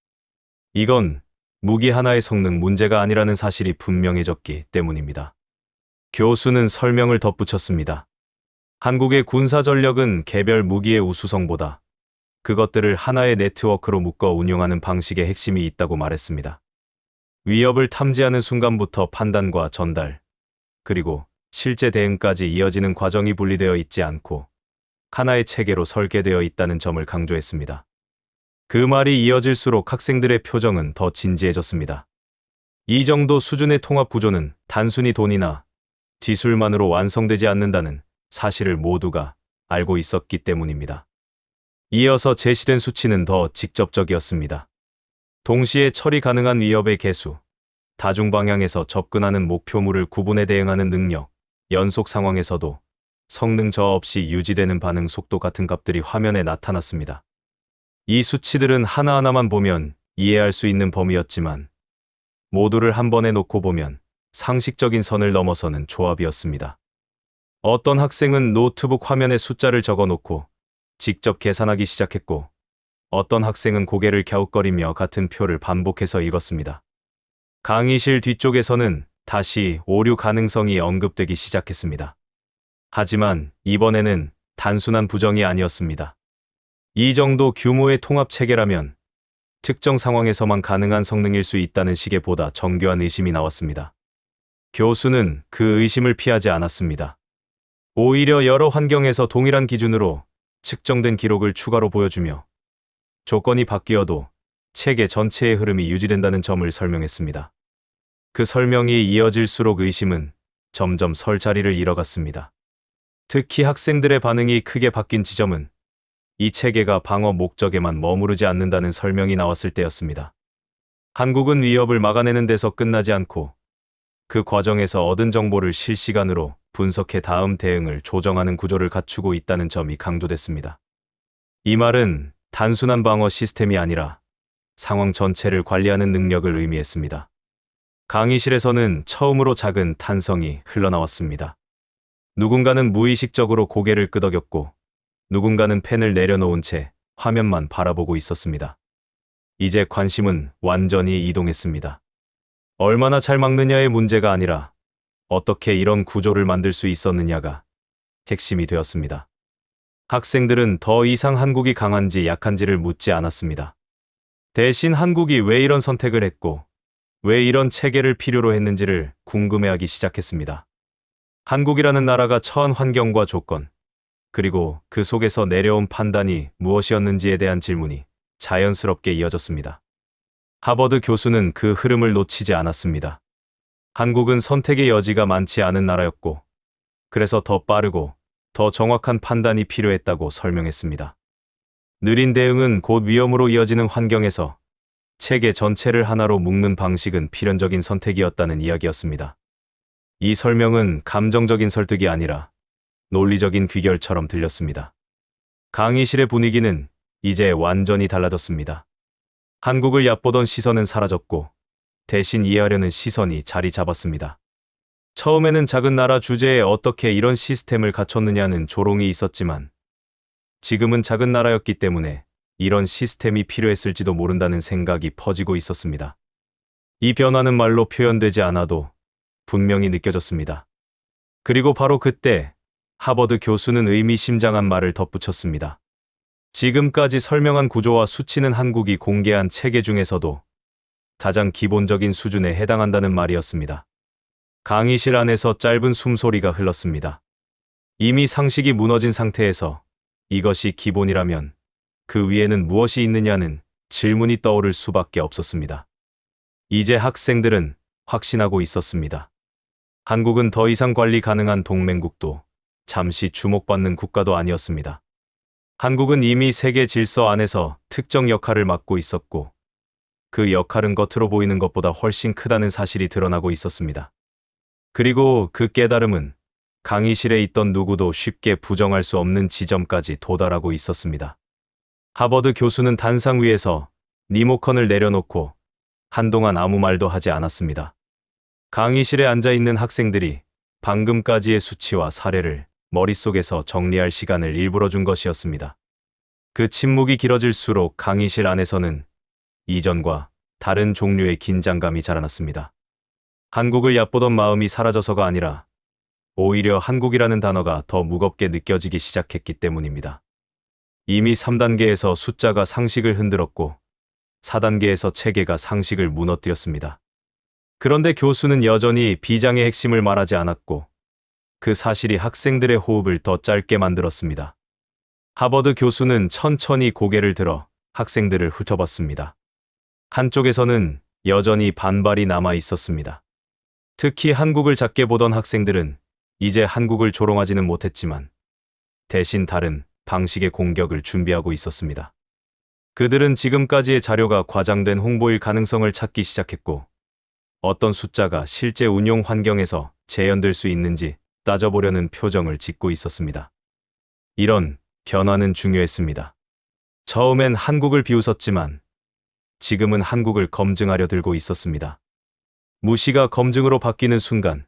이건 무기 하나의 성능 문제가 아니라는 사실이 분명해졌기 때문입니다. 교수는 설명을 덧붙였습니다. 한국의 군사 전력은 개별 무기의 우수성보다 그것들을 하나의 네트워크로 묶어 운용하는 방식의 핵심이 있다고 말했습니다. 위협을 탐지하는 순간부터 판단과 전달, 그리고 실제 대응까지 이어지는 과정이 분리되어 있지 않고 하나의 체계로 설계되어 있다는 점을 강조했습니다. 그 말이 이어질수록 학생들의 표정은 더 진지해졌습니다. 이 정도 수준의 통합 구조는 단순히 돈이나 기술만으로 완성되지 않는다는 사실을 모두가 알고 있었기 때문입니다. 이어서 제시된 수치는 더 직접적이었습니다. 동시에 처리 가능한 위협의 개수, 다중방향에서 접근하는 목표물을 구분해 대응하는 능력, 연속 상황에서도 성능 저하 없이 유지되는 반응 속도 같은 값들이 화면에 나타났습니다. 이 수치들은 하나하나만 보면 이해할 수 있는 범위였지만 모두를 한 번에 놓고 보면 상식적인 선을 넘어서는 조합이었습니다. 어떤 학생은 노트북 화면에 숫자를 적어 놓고 직접 계산하기 시작했고, 어떤 학생은 고개를 갸웃거리며 같은 표를 반복해서 읽었습니다. 강의실 뒤쪽에서는 다시 오류 가능성이 언급되기 시작했습니다. 하지만 이번에는 단순한 부정이 아니었습니다. 이 정도 규모의 통합 체계라면 특정 상황에서만 가능한 성능일 수 있다는 식의 보다 정교한 의심이 나왔습니다. 교수는 그 의심을 피하지 않았습니다. 오히려 여러 환경에서 동일한 기준으로 측정된 기록을 추가로 보여주며 조건이 바뀌어도 체계 전체의 흐름이 유지된다는 점을 설명했습니다. 그 설명이 이어질수록 의심은 점점 설 자리를 잃어갔습니다. 특히 학생들의 반응이 크게 바뀐 지점은 이 체계가 방어 목적에만 머무르지 않는다는 설명이 나왔을 때였습니다. 한국은 위협을 막아내는 데서 끝나지 않고 그 과정에서 얻은 정보를 실시간으로 분석해 다음 대응을 조정하는 구조를 갖추고 있다는 점이 강조됐습니다. 이 말은 단순한 방어 시스템이 아니라 상황 전체를 관리하는 능력을 의미했습니다. 강의실에서는 처음으로 작은 탄성이 흘러나왔습니다. 누군가는 무의식적으로 고개를 끄덕였고, 누군가는 펜을 내려놓은 채 화면만 바라보고 있었습니다. 이제 관심은 완전히 이동했습니다. 얼마나 잘 막느냐의 문제가 아니라 어떻게 이런 구조를 만들 수 있었느냐가 핵심이 되었습니다. 학생들은 더 이상 한국이 강한지 약한지를 묻지 않았습니다. 대신 한국이 왜 이런 선택을 했고, 왜 이런 체계를 필요로 했는지를 궁금해하기 시작했습니다. 한국이라는 나라가 처한 환경과 조건, 그리고 그 속에서 내려온 판단이 무엇이었는지에 대한 질문이 자연스럽게 이어졌습니다. 하버드 교수는 그 흐름을 놓치지 않았습니다. 한국은 선택의 여지가 많지 않은 나라였고, 그래서 더 빠르고 더 정확한 판단이 필요했다고 설명했습니다. 느린 대응은 곧 위험으로 이어지는 환경에서 체계 전체를 하나로 묶는 방식은 필연적인 선택이었다는 이야기였습니다. 이 설명은 감정적인 설득이 아니라 논리적인 귀결처럼 들렸습니다. 강의실의 분위기는 이제 완전히 달라졌습니다. 한국을 얕보던 시선은 사라졌고 대신 이해하려는 시선이 자리 잡았습니다. 처음에는 작은 나라 주제에 어떻게 이런 시스템을 갖췄느냐는 조롱이 있었지만 지금은 작은 나라였기 때문에 이런 시스템이 필요했을지도 모른다는 생각이 퍼지고 있었습니다. 이 변화는 말로 표현되지 않아도 분명히 느껴졌습니다. 그리고 바로 그때 하버드 교수는 의미심장한 말을 덧붙였습니다. 지금까지 설명한 구조와 수치는 한국이 공개한 체계 중에서도 가장 기본적인 수준에 해당한다는 말이었습니다. 강의실 안에서 짧은 숨소리가 흘렀습니다. 이미 상식이 무너진 상태에서 이것이 기본이라면 그 위에는 무엇이 있느냐는 질문이 떠오를 수밖에 없었습니다. 이제 학생들은 확신하고 있었습니다. 한국은 더 이상 관리 가능한 동맹국도 잠시 주목받는 국가도 아니었습니다. 한국은 이미 세계 질서 안에서 특정 역할을 맡고 있었고 그 역할은 겉으로 보이는 것보다 훨씬 크다는 사실이 드러나고 있었습니다. 그리고 그 깨달음은 강의실에 있던 누구도 쉽게 부정할 수 없는 지점까지 도달하고 있었습니다. 하버드 교수는 단상 위에서 리모컨을 내려놓고 한동안 아무 말도 하지 않았습니다. 강의실에 앉아있는 학생들이 방금까지의 수치와 사례를 머릿속에서 정리할 시간을 일부러 준 것이었습니다. 그 침묵이 길어질수록 강의실 안에서는 이전과 다른 종류의 긴장감이 자라났습니다. 한국을 얕보던 마음이 사라져서가 아니라 오히려 한국이라는 단어가 더 무겁게 느껴지기 시작했기 때문입니다. 이미 3단계에서 숫자가 상식을 흔들었고 4단계에서 체계가 상식을 무너뜨렸습니다. 그런데 교수는 여전히 비장의 핵심을 말하지 않았고 그 사실이 학생들의 호흡을 더 짧게 만들었습니다. 하버드 교수는 천천히 고개를 들어 학생들을 훑어봤습니다. 한쪽에서는 여전히 반발이 남아 있었습니다. 특히 한국을 작게 보던 학생들은 이제 한국을 조롱하지는 못했지만 대신 다른 방식의 공격을 준비하고 있었습니다. 그들은 지금까지의 자료가 과장된 홍보일 가능성을 찾기 시작했고 어떤 숫자가 실제 운용 환경에서 재현될 수 있는지 따져보려는 표정을 짓고 있었습니다. 이런 변화는 중요했습니다. 처음엔 한국을 비웃었지만 지금은 한국을 검증하려 들고 있었습니다. 무시가 검증으로 바뀌는 순간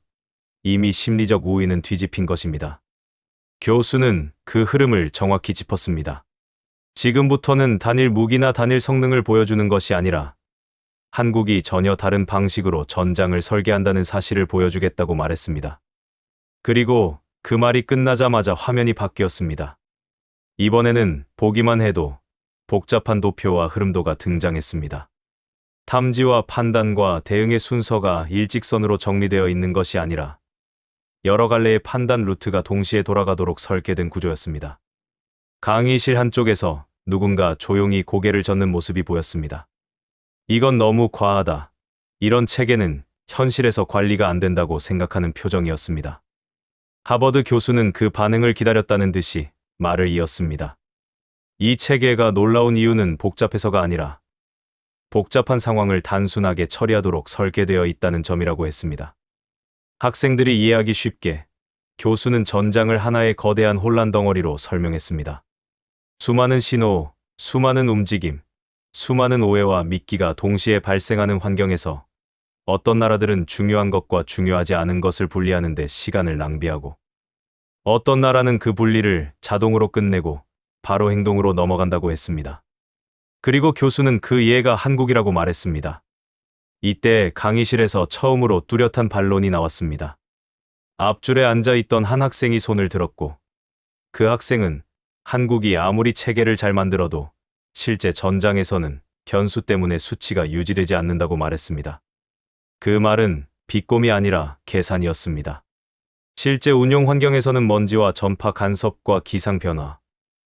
이미 심리적 우위는 뒤집힌 것입니다. 교수는 그 흐름을 정확히 짚었습니다. 지금부터는 단일 무기나 단일 성능을 보여주는 것이 아니라 한국이 전혀 다른 방식으로 전장을 설계한다는 사실을 보여주겠다고 말했습니다. 그리고 그 말이 끝나자마자 화면이 바뀌었습니다. 이번에는 보기만 해도 복잡한 도표와 흐름도가 등장했습니다. 탐지와 판단과 대응의 순서가 일직선으로 정리되어 있는 것이 아니라 여러 갈래의 판단 루트가 동시에 돌아가도록 설계된 구조였습니다. 강의실 한쪽에서 누군가 조용히 고개를 젓는 모습이 보였습니다. 이건 너무 과하다. 이런 체계는 현실에서 관리가 안 된다고 생각하는 표정이었습니다. 하버드 교수는 그 반응을 기다렸다는 듯이 말을 이었습니다. 이 체계가 놀라운 이유는 복잡해서가 아니라 복잡한 상황을 단순하게 처리하도록 설계되어 있다는 점이라고 했습니다. 학생들이 이해하기 쉽게 교수는 전장을 하나의 거대한 혼란 덩어리로 설명했습니다. 수많은 신호, 수많은 움직임, 수많은 오해와 미끼가 동시에 발생하는 환경에서 어떤 나라들은 중요한 것과 중요하지 않은 것을 분리하는 데 시간을 낭비하고 어떤 나라는 그 분리를 자동으로 끝내고 바로 행동으로 넘어간다고 했습니다. 그리고 교수는 그 예가 한국이라고 말했습니다. 이때 강의실에서 처음으로 뚜렷한 반론이 나왔습니다. 앞줄에 앉아있던 한 학생이 손을 들었고 그 학생은 한국이 아무리 체계를 잘 만들어도 실제 전장에서는 변수 때문에 수치가 유지되지 않는다고 말했습니다. 그 말은 비꼼이 아니라 계산이었습니다. 실제 운용 환경에서는 먼지와 전파 간섭과 기상 변화,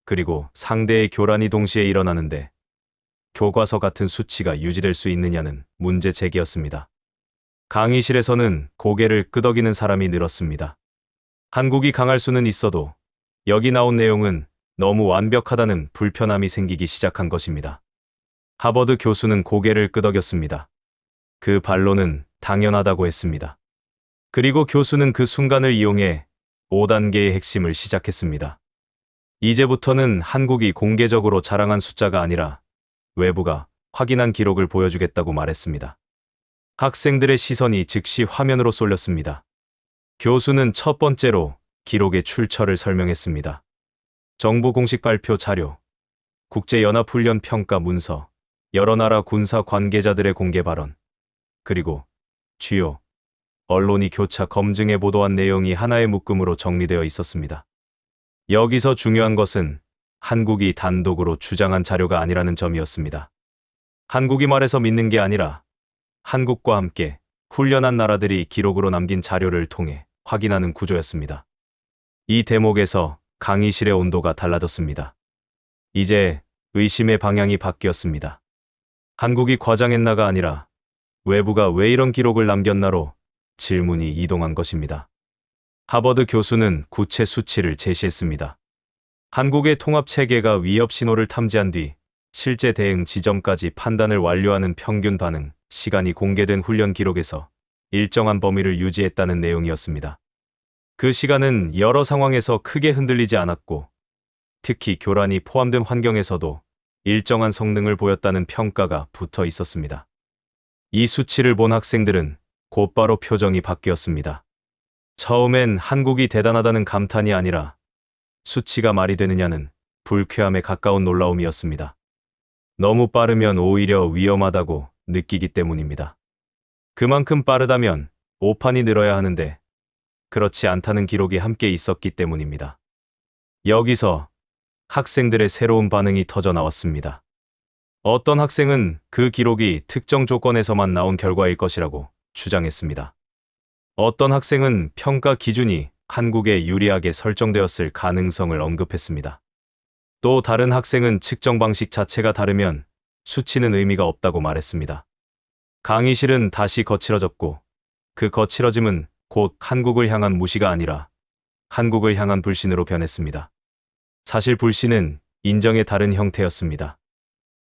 그리고 상대의 교란이 동시에 일어나는데 교과서 같은 수치가 유지될 수 있느냐는 문제 제기였습니다. 강의실에서는 고개를 끄덕이는 사람이 늘었습니다. 한국이 강할 수는 있어도 여기 나온 내용은 너무 완벽하다는 불편함이 생기기 시작한 것입니다. 하버드 교수는 고개를 끄덕였습니다. 그 반론은 당연하다고 했습니다. 그리고 교수는 그 순간을 이용해 5단계의 핵심을 시작했습니다. 이제부터는 한국이 공개적으로 자랑한 숫자가 아니라 외부가 확인한 기록을 보여주겠다고 말했습니다. 학생들의 시선이 즉시 화면으로 쏠렸습니다. 교수는 첫 번째로 기록의 출처를 설명했습니다. 정부 공식 발표 자료, 국제연합훈련 평가 문서, 여러 나라 군사 관계자들의 공개 발언, 그리고 주요 언론이 교차 검증해 보도한 내용이 하나의 묶음으로 정리되어 있었습니다. 여기서 중요한 것은 한국이 단독으로 주장한 자료가 아니라는 점이었습니다. 한국이 말해서 믿는 게 아니라 한국과 함께 훈련한 나라들이 기록으로 남긴 자료를 통해 확인하는 구조였습니다. 이 대목에서 강의실의 온도가 달라졌습니다. 이제 의심의 방향이 바뀌었습니다. 한국이 과장했나가 아니라 외부가 왜 이런 기록을 남겼나로 질문이 이동한 것입니다. 하버드 교수는 구체 수치를 제시했습니다. 한국의 통합체계가 위협 신호를 탐지한 뒤 실제 대응 지점까지 판단을 완료하는 평균 반응 시간이 공개된 훈련 기록에서 일정한 범위를 유지했다는 내용이었습니다. 그 시간은 여러 상황에서 크게 흔들리지 않았고 특히 교란이 포함된 환경에서도 일정한 성능을 보였다는 평가가 붙어 있었습니다. 이 수치를 본 학생들은 곧바로 표정이 바뀌었습니다. 처음엔 한국이 대단하다는 감탄이 아니라 수치가 말이 되느냐는 불쾌함에 가까운 놀라움이었습니다. 너무 빠르면 오히려 위험하다고 느끼기 때문입니다. 그만큼 빠르다면 오판이 늘어야 하는데 그렇지 않다는 기록이 함께 있었기 때문입니다. 여기서 학생들의 새로운 반응이 터져 나왔습니다. 어떤 학생은 그 기록이 특정 조건에서만 나온 결과일 것이라고 주장했습니다. 어떤 학생은 평가 기준이 한국에 유리하게 설정되었을 가능성을 언급했습니다. 또 다른 학생은 측정 방식 자체가 다르면 수치는 의미가 없다고 말했습니다. 강의실은 다시 거칠어졌고 그 거칠어짐은 곧 한국을 향한 무시가 아니라 한국을 향한 불신으로 변했습니다. 사실 불신은 인정의 다른 형태였습니다.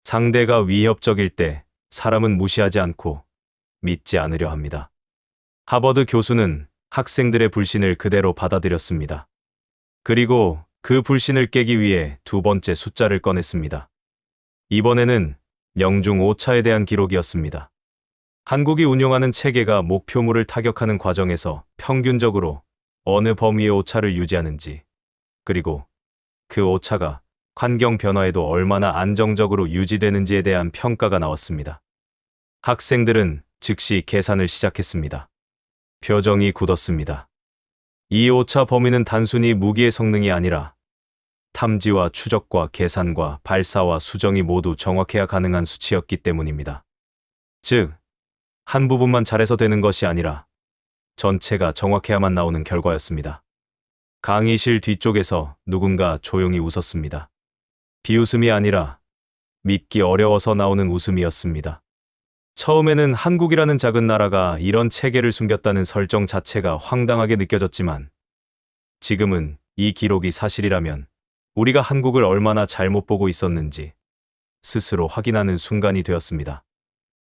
상대가 위협적일 때 사람은 무시하지 않고 믿지 않으려 합니다. 하버드 교수는 학생들의 불신을 그대로 받아들였습니다. 그리고 그 불신을 깨기 위해 두 번째 숫자를 꺼냈습니다. 이번에는 명중 오차에 대한 기록이었습니다. 한국이 운용하는 체계가 목표물을 타격하는 과정에서 평균적으로 어느 범위의 오차를 유지하는지, 그리고 그 오차가 환경 변화에도 얼마나 안정적으로 유지되는지에 대한 평가가 나왔습니다. 학생들은 즉시 계산을 시작했습니다. 표정이 굳었습니다. 이 오차 범위는 단순히 무기의 성능이 아니라 탐지와 추적과 계산과 발사와 수정이 모두 정확해야 가능한 수치였기 때문입니다. 즉, 한 부분만 잘해서 되는 것이 아니라 전체가 정확해야만 나오는 결과였습니다. 강의실 뒤쪽에서 누군가 조용히 웃었습니다. 비웃음이 아니라 믿기 어려워서 나오는 웃음이었습니다. 처음에는 한국이라는 작은 나라가 이런 체계를 숨겼다는 설정 자체가 황당하게 느껴졌지만 지금은 이 기록이 사실이라면 우리가 한국을 얼마나 잘못 보고 있었는지 스스로 확인하는 순간이 되었습니다.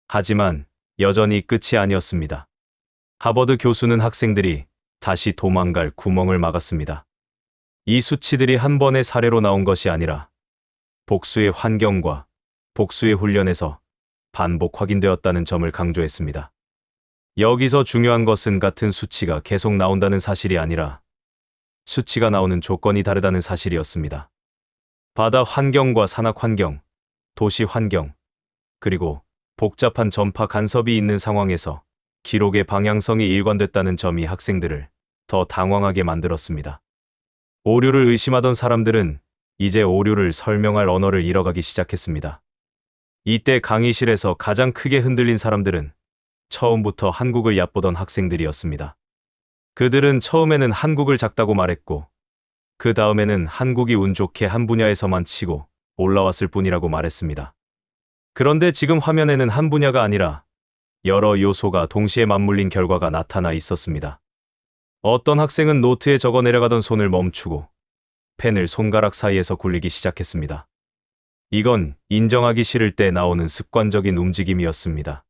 하지만 여전히 끝이 아니었습니다. 하버드 교수는 학생들이 다시 도망갈 구멍을 막았습니다. 이 수치들이 한 번의 사례로 나온 것이 아니라 복수의 환경과 복수의 훈련에서 반복 확인되었다는 점을 강조했습니다. 여기서 중요한 것은 같은 수치가 계속 나온다는 사실이 아니라 수치가 나오는 조건이 다르다는 사실이었습니다. 바다 환경과 산악 환경, 도시 환경, 그리고 복잡한 전파 간섭이 있는 상황에서 기록의 방향성이 일관됐다는 점이 학생들을 더 당황하게 만들었습니다. 오류를 의심하던 사람들은 이제 오류를 설명할 언어를 잃어가기 시작했습니다. 이때 강의실에서 가장 크게 흔들린 사람들은 처음부터 한국을 얕보던 학생들이었습니다. 그들은 처음에는 한국을 작다고 말했고 그 다음에는 한국이 운 좋게 한 분야에서만 치고 올라왔을 뿐이라고 말했습니다. 그런데 지금 화면에는 한 분야가 아니라 여러 요소가 동시에 맞물린 결과가 나타나 있었습니다. 어떤 학생은 노트에 적어 내려가던 손을 멈추고 펜을 손가락 사이에서 굴리기 시작했습니다. 이건 인정하기 싫을 때 나오는 습관적인 움직임이었습니다.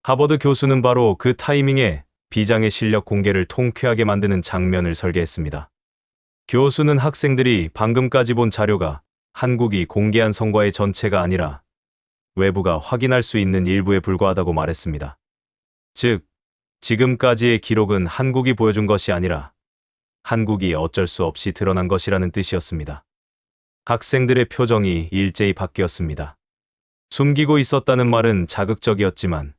하버드 교수는 바로 그 타이밍에 비장의 실력 공개를 통쾌하게 만드는 장면을 설계했습니다. 교수는 학생들이 방금까지 본 자료가 한국이 공개한 성과의 전체가 아니라 외부가 확인할 수 있는 일부에 불과하다고 말했습니다. 즉, 지금까지의 기록은 한국이 보여준 것이 아니라 한국이 어쩔 수 없이 드러난 것이라는 뜻이었습니다. 학생들의 표정이 일제히 바뀌었습니다. 숨기고 있었다는 말은 자극적이었지만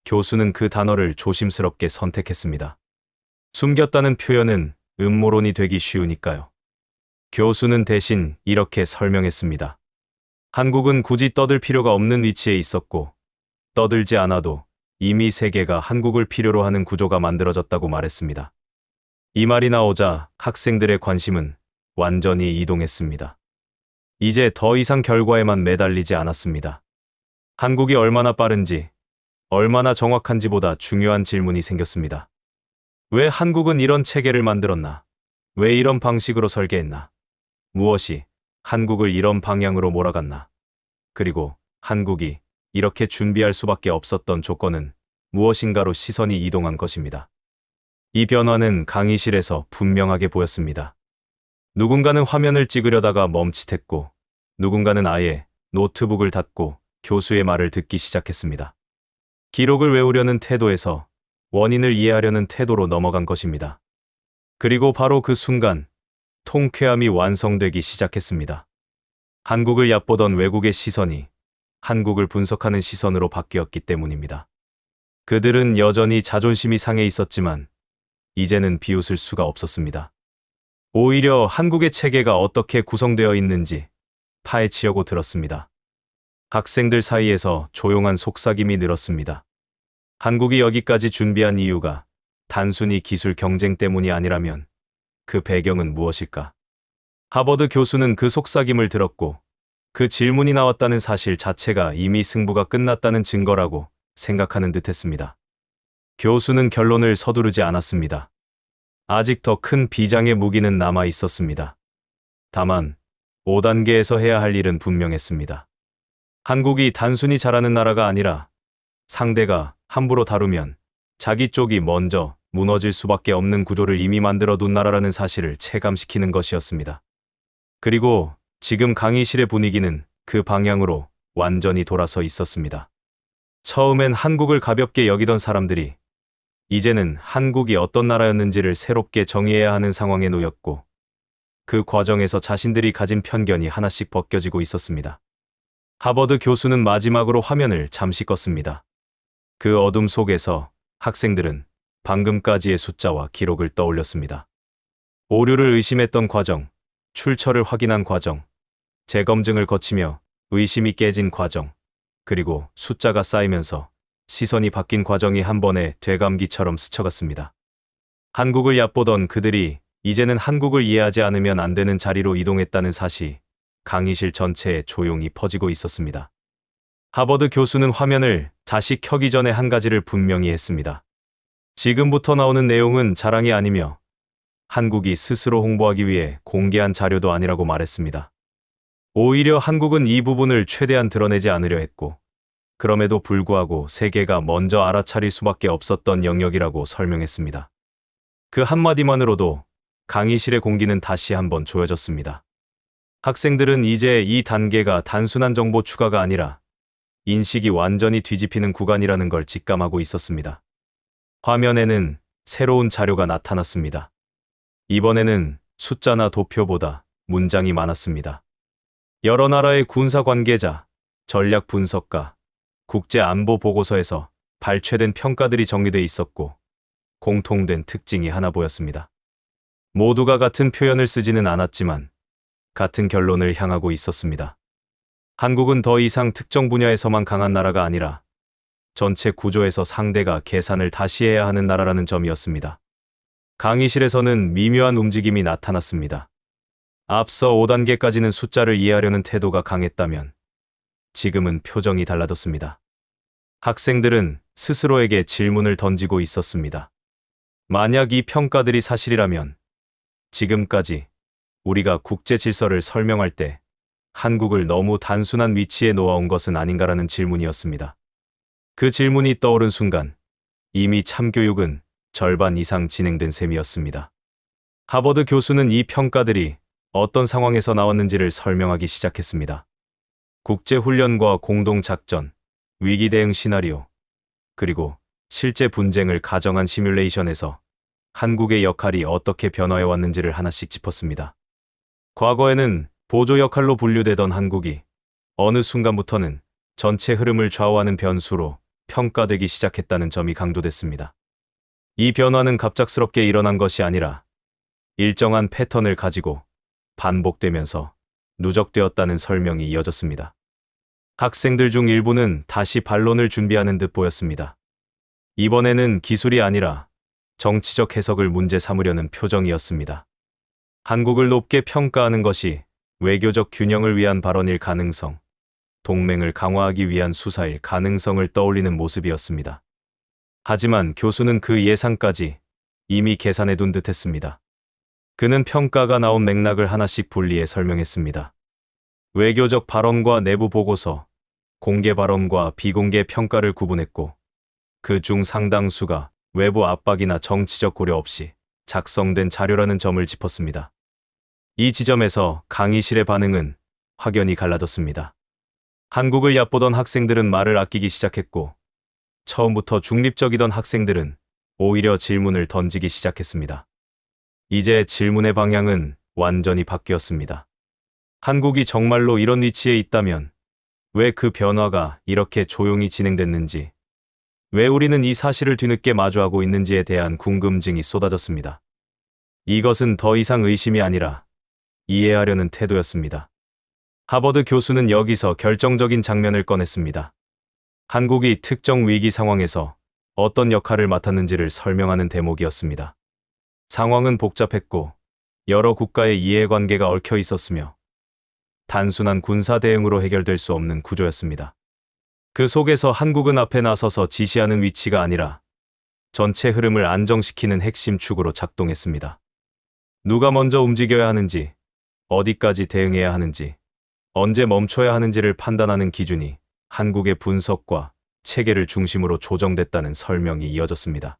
교수는 그 단어를 조심스럽게 선택했습니다. 숨겼다는 표현은 음모론이 되기 쉬우니까요. 교수는 대신 이렇게 설명했습니다. 한국은 굳이 떠들 필요가 없는 위치에 있었고 떠들지 않아도 이미 세계가 한국을 필요로 하는 구조가 만들어졌다고 말했습니다. 이 말이 나오자 학생들의 관심은 완전히 이동했습니다. 이제 더 이상 결과에만 매달리지 않았습니다. 한국이 얼마나 빠른지, 얼마나 정확한지보다 중요한 질문이 생겼습니다. 왜 한국은 이런 체계를 만들었나? 왜 이런 방식으로 설계했나? 무엇이 한국을 이런 방향으로 몰아갔나? 그리고 한국이 이렇게 준비할 수밖에 없었던 조건은 무엇인가로 시선이 이동한 것입니다. 이 변화는 강의실에서 분명하게 보였습니다. 누군가는 화면을 찍으려다가 멈칫했고 누군가는 아예 노트북을 닫고 교수의 말을 듣기 시작했습니다. 기록을 외우려는 태도에서 원인을 이해하려는 태도로 넘어간 것입니다. 그리고 바로 그 순간 통쾌함이 완성되기 시작했습니다. 한국을 얕보던 외국의 시선이 한국을 분석하는 시선으로 바뀌었기 때문입니다. 그들은 여전히 자존심이 상해 있었지만 이제는 비웃을 수가 없었습니다. 오히려 한국의 체계가 어떻게 구성되어 있는지 파헤치려고 들었습니다. 학생들 사이에서 조용한 속삭임이 늘었습니다. 한국이 여기까지 준비한 이유가 단순히 기술 경쟁 때문이 아니라면 그 배경은 무엇일까? 하버드 교수는 그 속삭임을 들었고 그 질문이 나왔다는 사실 자체가 이미 승부가 끝났다는 증거라고 생각하는 듯했습니다. 교수는 결론을 서두르지 않았습니다. 아직 더 큰 비장의 무기는 남아 있었습니다. 다만 5단계에서 해야 할 일은 분명했습니다. 한국이 단순히 잘하는 나라가 아니라 상대가 함부로 다루면 자기 쪽이 먼저 무너질 수밖에 없는 구조를 이미 만들어 둔 나라라는 사실을 체감시키는 것이었습니다. 그리고 지금 강의실의 분위기는 그 방향으로 완전히 돌아서 있었습니다. 처음엔 한국을 가볍게 여기던 사람들이 이제는 한국이 어떤 나라였는지를 새롭게 정의해야 하는 상황에 놓였고 그 과정에서 자신들이 가진 편견이 하나씩 벗겨지고 있었습니다. 하버드 교수는 마지막으로 화면을 잠시 껐습니다. 그 어둠 속에서 학생들은 방금까지의 숫자와 기록을 떠올렸습니다. 오류를 의심했던 과정, 출처를 확인한 과정, 재검증을 거치며 의심이 깨진 과정, 그리고 숫자가 쌓이면서 시선이 바뀐 과정이 한 번에 되감기처럼 스쳐갔습니다. 한국을 얕보던 그들이 이제는 한국을 이해하지 않으면 안 되는 자리로 이동했다는 사실이 강의실 전체에 조용히 퍼지고 있었습니다. 하버드 교수는 화면을 다시 켜기 전에 한 가지를 분명히 했습니다. 지금부터 나오는 내용은 자랑이 아니며 한국이 스스로 홍보하기 위해 공개한 자료도 아니라고 말했습니다. 오히려 한국은 이 부분을 최대한 드러내지 않으려 했고, 그럼에도 불구하고 세계가 먼저 알아차릴 수밖에 없었던 영역이라고 설명했습니다. 그 한마디만으로도 강의실의 공기는 다시 한번 조여졌습니다. 학생들은 이제 이 단계가 단순한 정보 추가가 아니라 인식이 완전히 뒤집히는 구간이라는 걸 직감하고 있었습니다. 화면에는 새로운 자료가 나타났습니다. 이번에는 숫자나 도표보다 문장이 많았습니다. 여러 나라의 군사 관계자, 전략 분석가, 국제 안보 보고서에서 발췌된 평가들이 정리돼 있었고, 공통된 특징이 하나 보였습니다. 모두가 같은 표현을 쓰지는 않았지만 같은 결론을 향하고 있었습니다. 한국은 더 이상 특정 분야에서만 강한 나라가 아니라 전체 구조에서 상대가 계산을 다시 해야 하는 나라라는 점이었습니다. 강의실에서는 미묘한 움직임이 나타났습니다. 앞서 5단계까지는 숫자를 이해하려는 태도가 강했다면 지금은 표정이 달라졌습니다. 학생들은 스스로에게 질문을 던지고 있었습니다. 만약 이 평가들이 사실이라면 지금까지 우리가 국제 질서를 설명할 때 한국을 너무 단순한 위치에 놓아온 것은 아닌가라는 질문이었습니다. 그 질문이 떠오른 순간 이미 참교육은 절반 이상 진행된 셈이었습니다. 하버드 교수는 이 평가들이 어떤 상황에서 나왔는지를 설명하기 시작했습니다. 국제훈련과 공동작전, 위기 대응 시나리오, 그리고 실제 분쟁을 가정한 시뮬레이션에서 한국의 역할이 어떻게 변화해 왔는지를 하나씩 짚었습니다. 과거에는 보조 역할로 분류되던 한국이 어느 순간부터는 전체 흐름을 좌우하는 변수로 평가되기 시작했다는 점이 강조됐습니다. 이 변화는 갑작스럽게 일어난 것이 아니라 일정한 패턴을 가지고 반복되면서 누적되었다는 설명이 이어졌습니다. 학생들 중 일부는 다시 반론을 준비하는 듯 보였습니다. 이번에는 기술이 아니라 정치적 해석을 문제 삼으려는 표정이었습니다. 한국을 높게 평가하는 것이 외교적 균형을 위한 발언일 가능성, 동맹을 강화하기 위한 수사일 가능성을 떠올리는 모습이었습니다. 하지만 교수는 그 예상까지 이미 계산해둔 듯했습니다. 그는 평가가 나온 맥락을 하나씩 분리해 설명했습니다. 외교적 발언과 내부 보고서, 공개 발언과 비공개 평가를 구분했고, 그 중 상당수가 외부 압박이나 정치적 고려 없이 작성된 자료라는 점을 짚었습니다. 이 지점에서 강의실의 반응은 확연히 갈라졌습니다. 한국을 얕보던 학생들은 말을 아끼기 시작했고, 처음부터 중립적이던 학생들은 오히려 질문을 던지기 시작했습니다. 이제 질문의 방향은 완전히 바뀌었습니다. 한국이 정말로 이런 위치에 있다면 왜 그 변화가 이렇게 조용히 진행됐는지, 왜 우리는 이 사실을 뒤늦게 마주하고 있는지에 대한 궁금증이 쏟아졌습니다. 이것은 더 이상 의심이 아니라 이해하려는 태도였습니다. 하버드 교수는 여기서 결정적인 장면을 꺼냈습니다. 한국이 특정 위기 상황에서 어떤 역할을 맡았는지를 설명하는 대목이었습니다. 상황은 복잡했고 여러 국가의 이해관계가 얽혀 있었으며 단순한 군사 대응으로 해결될 수 없는 구조였습니다. 그 속에서 한국은 앞에 나서서 지시하는 위치가 아니라 전체 흐름을 안정시키는 핵심 축으로 작동했습니다. 누가 먼저 움직여야 하는지, 어디까지 대응해야 하는지, 언제 멈춰야 하는지를 판단하는 기준이 한국의 분석과 체계를 중심으로 조정됐다는 설명이 이어졌습니다.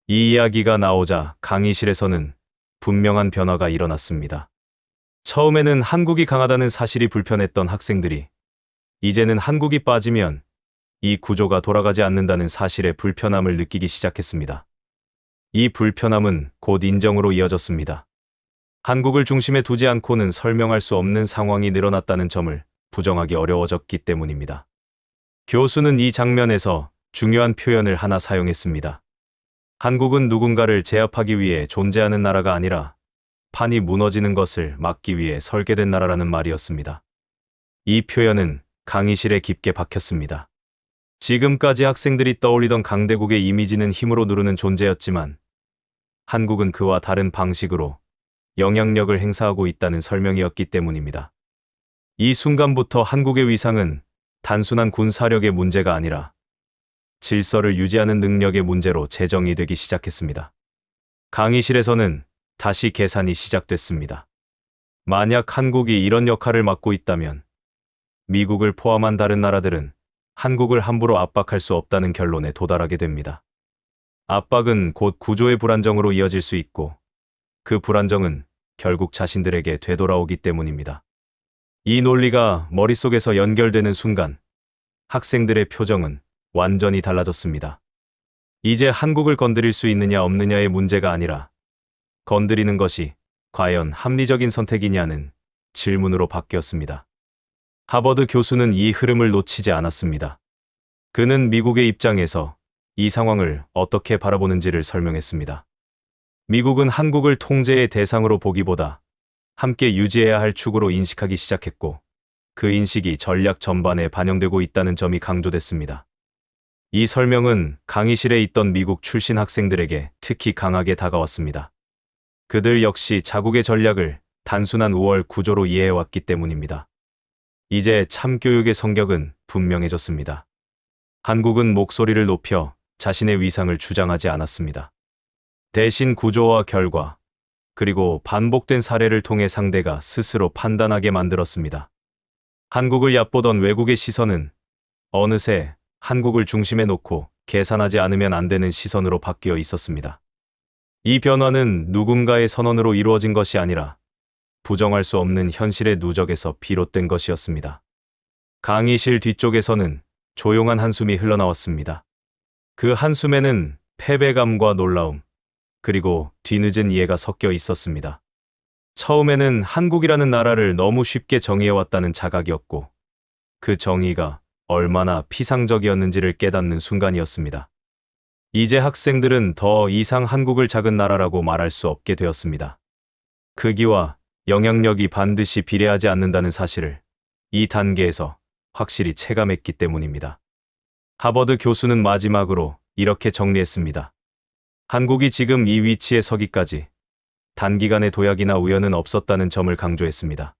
이 이야기가 나오자 강의실에서는 분명한 변화가 일어났습니다. 처음에는 한국이 강하다는 사실이 불편했던 학생들이 이제는 한국이 빠지면 이 구조가 돌아가지 않는다는 사실에 불편함을 느끼기 시작했습니다. 이 불편함은 곧 인정으로 이어졌습니다. 한국을 중심에 두지 않고는 설명할 수 없는 상황이 늘어났다는 점을 부정하기 어려워졌기 때문입니다. 교수는 이 장면에서 중요한 표현을 하나 사용했습니다. 한국은 누군가를 제압하기 위해 존재하는 나라가 아니라 판이 무너지는 것을 막기 위해 설계된 나라라는 말이었습니다. 이 표현은 강의실에 깊게 박혔습니다. 지금까지 학생들이 떠올리던 강대국의 이미지는 힘으로 누르는 존재였지만 한국은 그와 다른 방식으로 영향력을 행사하고 있다는 설명이었기 때문입니다. 이 순간부터 한국의 위상은 단순한 군사력의 문제가 아니라 질서를 유지하는 능력의 문제로 재정이 되기 시작했습니다. 강의실에서는 다시 계산이 시작됐습니다. 만약 한국이 이런 역할을 맡고 있다면 미국을 포함한 다른 나라들은 한국을 함부로 압박할 수 없다는 결론에 도달하게 됩니다. 압박은 곧 구조의 불안정으로 이어질 수 있고 그 불안정은 결국 자신들에게 되돌아오기 때문입니다. 이 논리가 머릿속에서 연결되는 순간 학생들의 표정은 완전히 달라졌습니다. 이제 한국을 건드릴 수 있느냐 없느냐의 문제가 아니라 건드리는 것이 과연 합리적인 선택이냐는 질문으로 바뀌었습니다. 하버드 교수는 이 흐름을 놓치지 않았습니다. 그는 미국의 입장에서 이 상황을 어떻게 바라보는지를 설명했습니다. 미국은 한국을 통제의 대상으로 보기보다 함께 유지해야 할 축으로 인식하기 시작했고 그 인식이 전략 전반에 반영되고 있다는 점이 강조됐습니다. 이 설명은 강의실에 있던 미국 출신 학생들에게 특히 강하게 다가왔습니다. 그들 역시 자국의 전략을 단순한 우월 구조로 이해해왔기 때문입니다. 이제 참교육의 성격은 분명해졌습니다. 한국은 목소리를 높여 자신의 위상을 주장하지 않았습니다. 대신 구조와 결과, 그리고 반복된 사례를 통해 상대가 스스로 판단하게 만들었습니다. 한국을 얕보던 외국의 시선은 어느새 한국을 중심에 놓고 계산하지 않으면 안 되는 시선으로 바뀌어 있었습니다. 이 변화는 누군가의 선언으로 이루어진 것이 아니라 부정할 수 없는 현실의 누적에서 비롯된 것이었습니다. 강의실 뒤쪽에서는 조용한 한숨이 흘러나왔습니다. 그 한숨에는 패배감과 놀라움, 그리고 뒤늦은 이해가 섞여 있었습니다. 처음에는 한국이라는 나라를 너무 쉽게 정의해왔다는 자각이었고, 그 정의가 얼마나 피상적이었는지를 깨닫는 순간이었습니다. 이제 학생들은 더 이상 한국을 작은 나라라고 말할 수 없게 되었습니다. 크기와 영향력이 반드시 비례하지 않는다는 사실을 이 단계에서 확실히 체감했기 때문입니다. 하버드 교수는 마지막으로 이렇게 정리했습니다. 한국이 지금 이 위치에 서기까지 단기간의 도약이나 우연은 없었다는 점을 강조했습니다.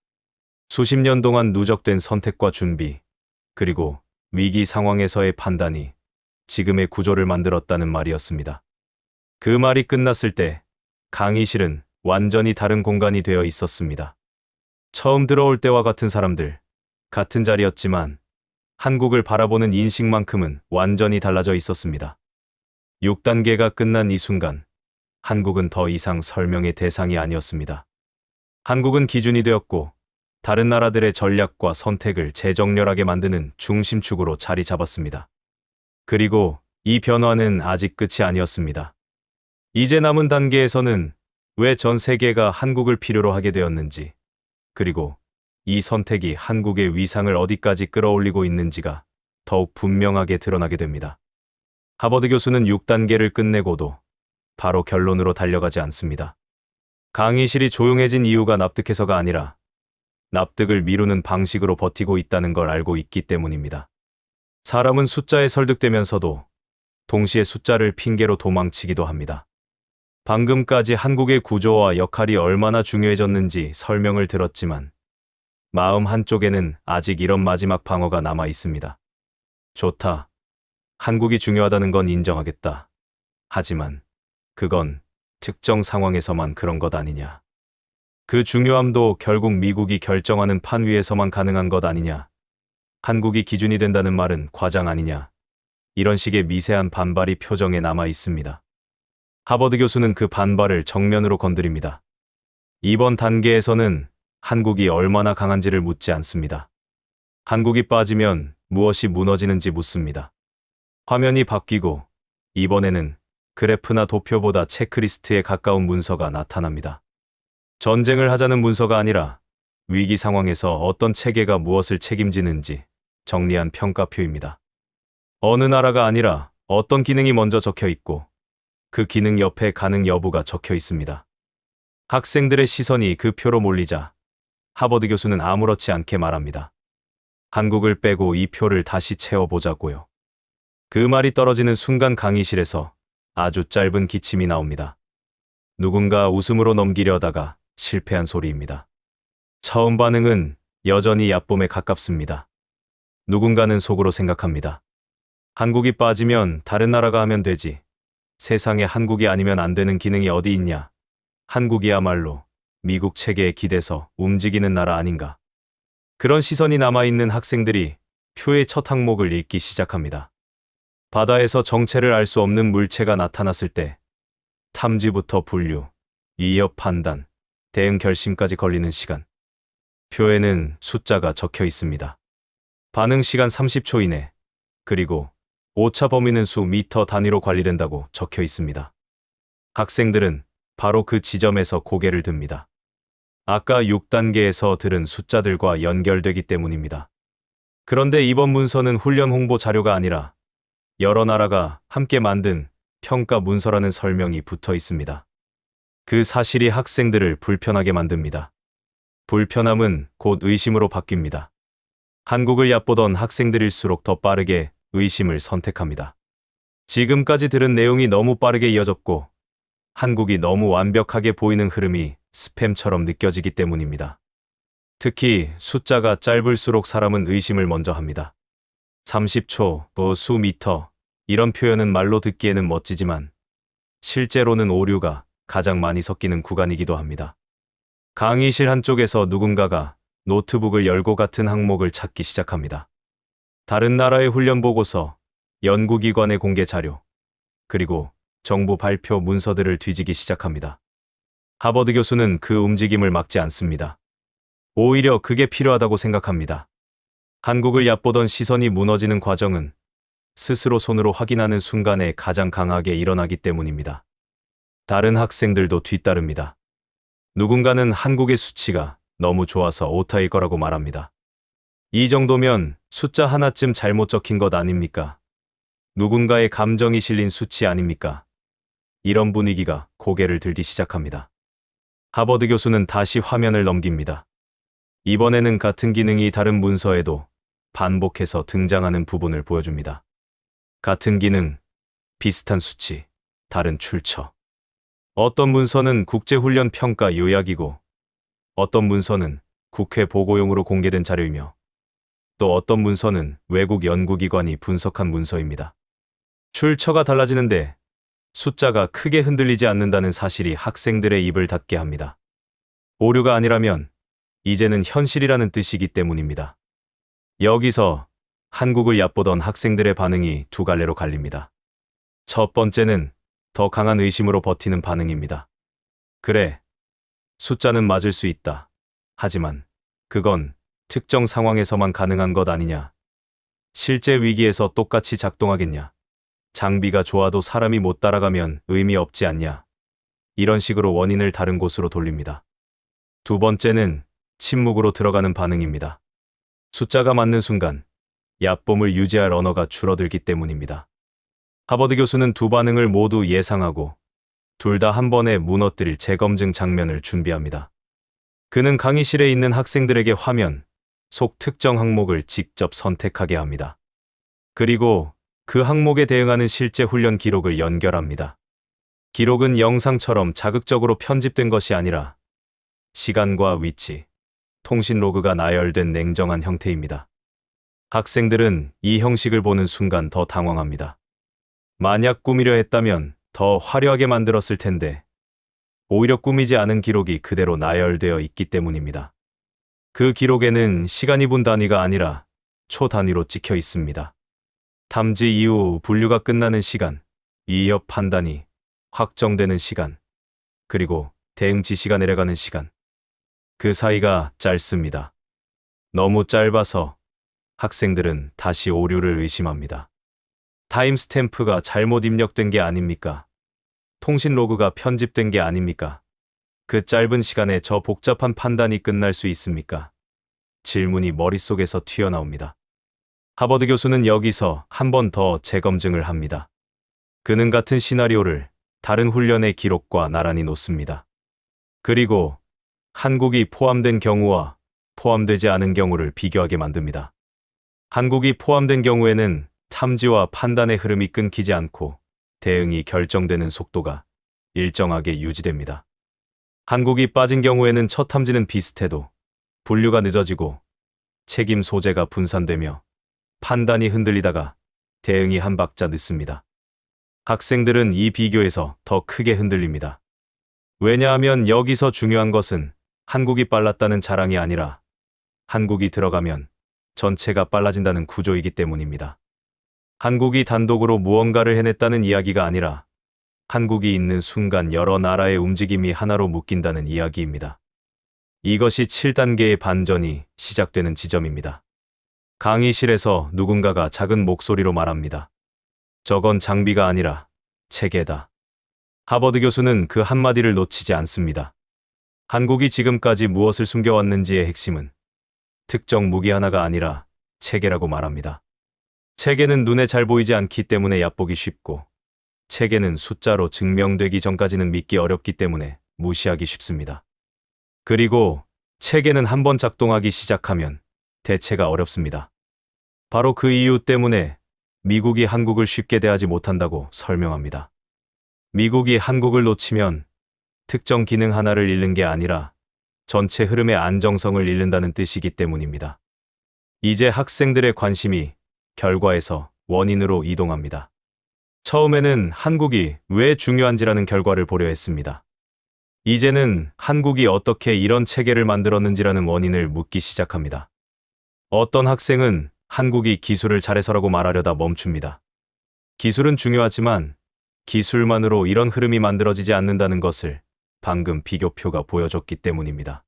수십 년 동안 누적된 선택과 준비, 그리고 위기 상황에서의 판단이 지금의 구조를 만들었다는 말이었습니다. 그 말이 끝났을 때 강의실은 완전히 다른 공간이 되어 있었습니다. 처음 들어올 때와 같은 사람들, 같은 자리였지만 한국을 바라보는 인식만큼은 완전히 달라져 있었습니다. 6단계가 끝난 이 순간, 한국은 더 이상 설명의 대상이 아니었습니다. 한국은 기준이 되었고, 다른 나라들의 전략과 선택을 재정렬하게 만드는 중심축으로 자리 잡았습니다. 그리고 이 변화는 아직 끝이 아니었습니다. 이제 남은 단계에서는 왜 전 세계가 한국을 필요로 하게 되었는지, 그리고 이 선택이 한국의 위상을 어디까지 끌어올리고 있는지가 더욱 분명하게 드러나게 됩니다. 하버드 교수는 6단계를 끝내고도 바로 결론으로 달려가지 않습니다. 강의실이 조용해진 이유가 납득해서가 아니라 납득을 미루는 방식으로 버티고 있다는 걸 알고 있기 때문입니다. 사람은 숫자에 설득되면서도 동시에 숫자를 핑계로 도망치기도 합니다. 방금까지 한국의 구조와 역할이 얼마나 중요해졌는지 설명을 들었지만 마음 한쪽에는 아직 이런 마지막 방어가 남아 있습니다. 좋다. 한국이 중요하다는 건 인정하겠다. 하지만 그건 특정 상황에서만 그런 것 아니냐. 그 중요함도 결국 미국이 결정하는 판 위에서만 가능한 것 아니냐. 한국이 기준이 된다는 말은 과장 아니냐. 이런 식의 미세한 반발이 표정에 남아 있습니다. 하버드 교수는 그 반발을 정면으로 건드립니다. 이번 단계에서는 한국이 얼마나 강한지를 묻지 않습니다. 한국이 빠지면 무엇이 무너지는지 묻습니다. 화면이 바뀌고 이번에는 그래프나 도표보다 체크리스트에 가까운 문서가 나타납니다. 전쟁을 하자는 문서가 아니라 위기 상황에서 어떤 체계가 무엇을 책임지는지 정리한 평가표입니다. 어느 나라가 아니라 어떤 기능이 먼저 적혀 있고 그 기능 옆에 가능 여부가 적혀 있습니다. 학생들의 시선이 그 표로 몰리자 하버드 교수는 아무렇지 않게 말합니다. 한국을 빼고 이 표를 다시 채워보자고요. 그 말이 떨어지는 순간 강의실에서 아주 짧은 기침이 나옵니다. 누군가 웃음으로 넘기려다가 실패한 소리입니다. 처음 반응은 여전히 얕봄에 가깝습니다. 누군가는 속으로 생각합니다. 한국이 빠지면 다른 나라가 하면 되지. 세상에 한국이 아니면 안 되는 기능이 어디 있냐. 한국이야말로 미국 체계에 기대서 움직이는 나라 아닌가. 그런 시선이 남아있는 학생들이 표의 첫 항목을 읽기 시작합니다. 바다에서 정체를 알 수 없는 물체가 나타났을 때 탐지부터 분류, 위협 판단, 대응 결심까지 걸리는 시간. 표에는 숫자가 적혀 있습니다. 반응 시간 30초 이내, 그리고 오차 범위는 수 미터 단위로 관리된다고 적혀 있습니다. 학생들은 바로 그 지점에서 고개를 듭니다. 아까 6단계에서 들은 숫자들과 연결되기 때문입니다. 그런데 이번 문서는 훈련 홍보 자료가 아니라 여러 나라가 함께 만든 평가 문서라는 설명이 붙어 있습니다. 그 사실이 학생들을 불편하게 만듭니다. 불편함은 곧 의심으로 바뀝니다. 한국을 얕보던 학생들일수록 더 빠르게 의심을 선택합니다. 지금까지 들은 내용이 너무 빠르게 이어졌고 한국이 너무 완벽하게 보이는 흐름이 스팸처럼 느껴지기 때문입니다. 특히 숫자가 짧을수록 사람은 의심을 먼저 합니다. 30초, 수 미터, 이런 표현은 말로 듣기에는 멋지지만 실제로는 오류가 가장 많이 섞이는 구간이기도 합니다. 강의실 한쪽에서 누군가가 노트북을 열고 같은 항목을 찾기 시작합니다. 다른 나라의 훈련 보고서, 연구기관의 공개 자료, 그리고 정부 발표 문서들을 뒤지기 시작합니다. 하버드 교수는 그 움직임을 막지 않습니다. 오히려 그게 필요하다고 생각합니다. 한국을 얕보던 시선이 무너지는 과정은 스스로 손으로 확인하는 순간에 가장 강하게 일어나기 때문입니다. 다른 학생들도 뒤따릅니다. 누군가는 한국의 수치가 너무 좋아서 오타일 거라고 말합니다. 이 정도면 숫자 하나쯤 잘못 적힌 것 아닙니까? 누군가의 감정이 실린 수치 아닙니까? 이런 분위기가 고개를 들기 시작합니다. 하버드 교수는 다시 화면을 넘깁니다. 이번에는 같은 기능이 다른 문서에도 반복해서 등장하는 부분을 보여줍니다. 같은 기능, 비슷한 수치, 다른 출처. 어떤 문서는 국제훈련 평가 요약이고 어떤 문서는 국회 보고용으로 공개된 자료이며 또 어떤 문서는 외국 연구기관이 분석한 문서입니다. 출처가 달라지는데 숫자가 크게 흔들리지 않는다는 사실이 학생들의 입을 닫게 합니다. 오류가 아니라면 이제는 현실이라는 뜻이기 때문입니다. 여기서 한국을 얕보던 학생들의 반응이 두 갈래로 갈립니다. 첫 번째는 더 강한 의심으로 버티는 반응입니다. 그래, 숫자는 맞을 수 있다. 하지만 그건 특정 상황에서만 가능한 것 아니냐. 실제 위기에서 똑같이 작동하겠냐. 장비가 좋아도 사람이 못 따라가면 의미 없지 않냐. 이런 식으로 원인을 다른 곳으로 돌립니다. 두 번째는 침묵으로 들어가는 반응입니다. 숫자가 맞는 순간 얕봄을 유지할 언어가 줄어들기 때문입니다. 하버드 교수는 두 반응을 모두 예상하고 둘 다 한 번에 무너뜨릴 재검증 장면을 준비합니다. 그는 강의실에 있는 학생들에게 화면 속 특정 항목을 직접 선택하게 합니다. 그리고 그 항목에 대응하는 실제 훈련 기록을 연결합니다. 기록은 영상처럼 자극적으로 편집된 것이 아니라 시간과 위치, 통신 로그가 나열된 냉정한 형태입니다. 학생들은 이 형식을 보는 순간 더 당황합니다. 만약 꾸미려 했다면 더 화려하게 만들었을 텐데 오히려 꾸미지 않은 기록이 그대로 나열되어 있기 때문입니다. 그 기록에는 시간이 분 단위가 아니라 초 단위로 찍혀 있습니다. 탐지 이후 분류가 끝나는 시간, 위협 판단이 확정되는 시간, 그리고 대응 지시가 내려가는 시간. 그 사이가 짧습니다. 너무 짧아서 학생들은 다시 오류를 의심합니다. 타임스탬프가 잘못 입력된 게 아닙니까? 통신 로그가 편집된 게 아닙니까? 그 짧은 시간에 저 복잡한 판단이 끝날 수 있습니까? 질문이 머릿속에서 튀어나옵니다. 하버드 교수는 여기서 한 번 더 재검증을 합니다. 그는 같은 시나리오를 다른 훈련의 기록과 나란히 놓습니다. 그리고 한국이 포함된 경우와 포함되지 않은 경우를 비교하게 만듭니다. 한국이 포함된 경우에는 참지와 판단의 흐름이 끊기지 않고 대응이 결정되는 속도가 일정하게 유지됩니다. 한국이 빠진 경우에는 첫 탐지는 비슷해도 분류가 늦어지고 책임 소재가 분산되며 판단이 흔들리다가 대응이 한 박자 늦습니다. 학생들은 이 비교에서 더 크게 흔들립니다. 왜냐하면 여기서 중요한 것은 한국이 빨랐다는 자랑이 아니라 한국이 들어가면 전체가 빨라진다는 구조이기 때문입니다. 한국이 단독으로 무언가를 해냈다는 이야기가 아니라 한국이 있는 순간 여러 나라의 움직임이 하나로 묶인다는 이야기입니다. 이것이 7단계의 반전이 시작되는 지점입니다. 강의실에서 누군가가 작은 목소리로 말합니다. 저건 장비가 아니라 체계다. 하버드 교수는 그 한마디를 놓치지 않습니다. 한국이 지금까지 무엇을 숨겨왔는지의 핵심은 특정 무기 하나가 아니라 체계라고 말합니다. 체계는 눈에 잘 보이지 않기 때문에 얕보기 쉽고, 체계는 숫자로 증명되기 전까지는 믿기 어렵기 때문에 무시하기 쉽습니다. 그리고 체계는 한번 작동하기 시작하면 대체가 어렵습니다. 바로 그 이유 때문에 미국이 한국을 쉽게 대하지 못한다고 설명합니다. 미국이 한국을 놓치면 특정 기능 하나를 잃는 게 아니라 전체 흐름의 안정성을 잃는다는 뜻이기 때문입니다. 이제 학생들의 관심이 결과에서 원인으로 이동합니다. 처음에는 한국이 왜 중요한지라는 결과를 보려 했습니다. 이제는 한국이 어떻게 이런 체계를 만들었는지라는 원인을 묻기 시작합니다. 어떤 학생은 한국이 기술을 잘해서라고 말하려다 멈춥니다. 기술은 중요하지만 기술만으로 이런 흐름이 만들어지지 않는다는 것을 방금 비교표가 보여줬기 때문입니다.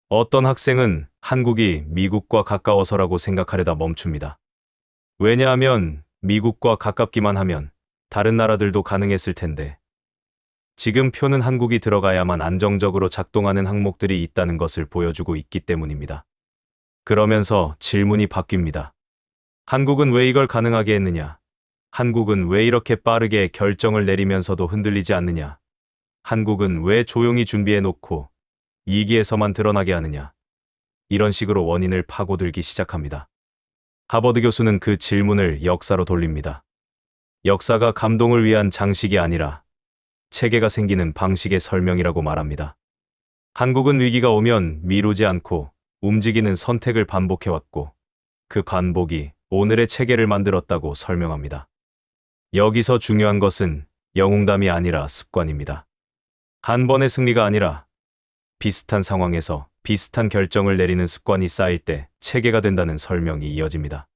어떤 학생은 한국이 미국과 가까워서라고 생각하려다 멈춥니다. 왜냐하면 미국과 가깝기만 하면 다른 나라들도 가능했을 텐데, 지금 표는 한국이 들어가야만 안정적으로 작동하는 항목들이 있다는 것을 보여주고 있기 때문입니다. 그러면서 질문이 바뀝니다. 한국은 왜 이걸 가능하게 했느냐? 한국은 왜 이렇게 빠르게 결정을 내리면서도 흔들리지 않느냐? 한국은 왜 조용히 준비해 놓고 2기에서만 드러나게 하느냐? 이런 식으로 원인을 파고들기 시작합니다. 하버드 교수는 그 질문을 역사로 돌립니다. 역사가 감동을 위한 장식이 아니라 체계가 생기는 방식의 설명이라고 말합니다. 한국은 위기가 오면 미루지 않고 움직이는 선택을 반복해왔고, 그 반복이 오늘의 체계를 만들었다고 설명합니다. 여기서 중요한 것은 영웅담이 아니라 습관입니다. 한 번의 승리가 아니라 비슷한 상황에서 비슷한 결정을 내리는 습관이 쌓일 때 체계가 된다는 설명이 이어집니다.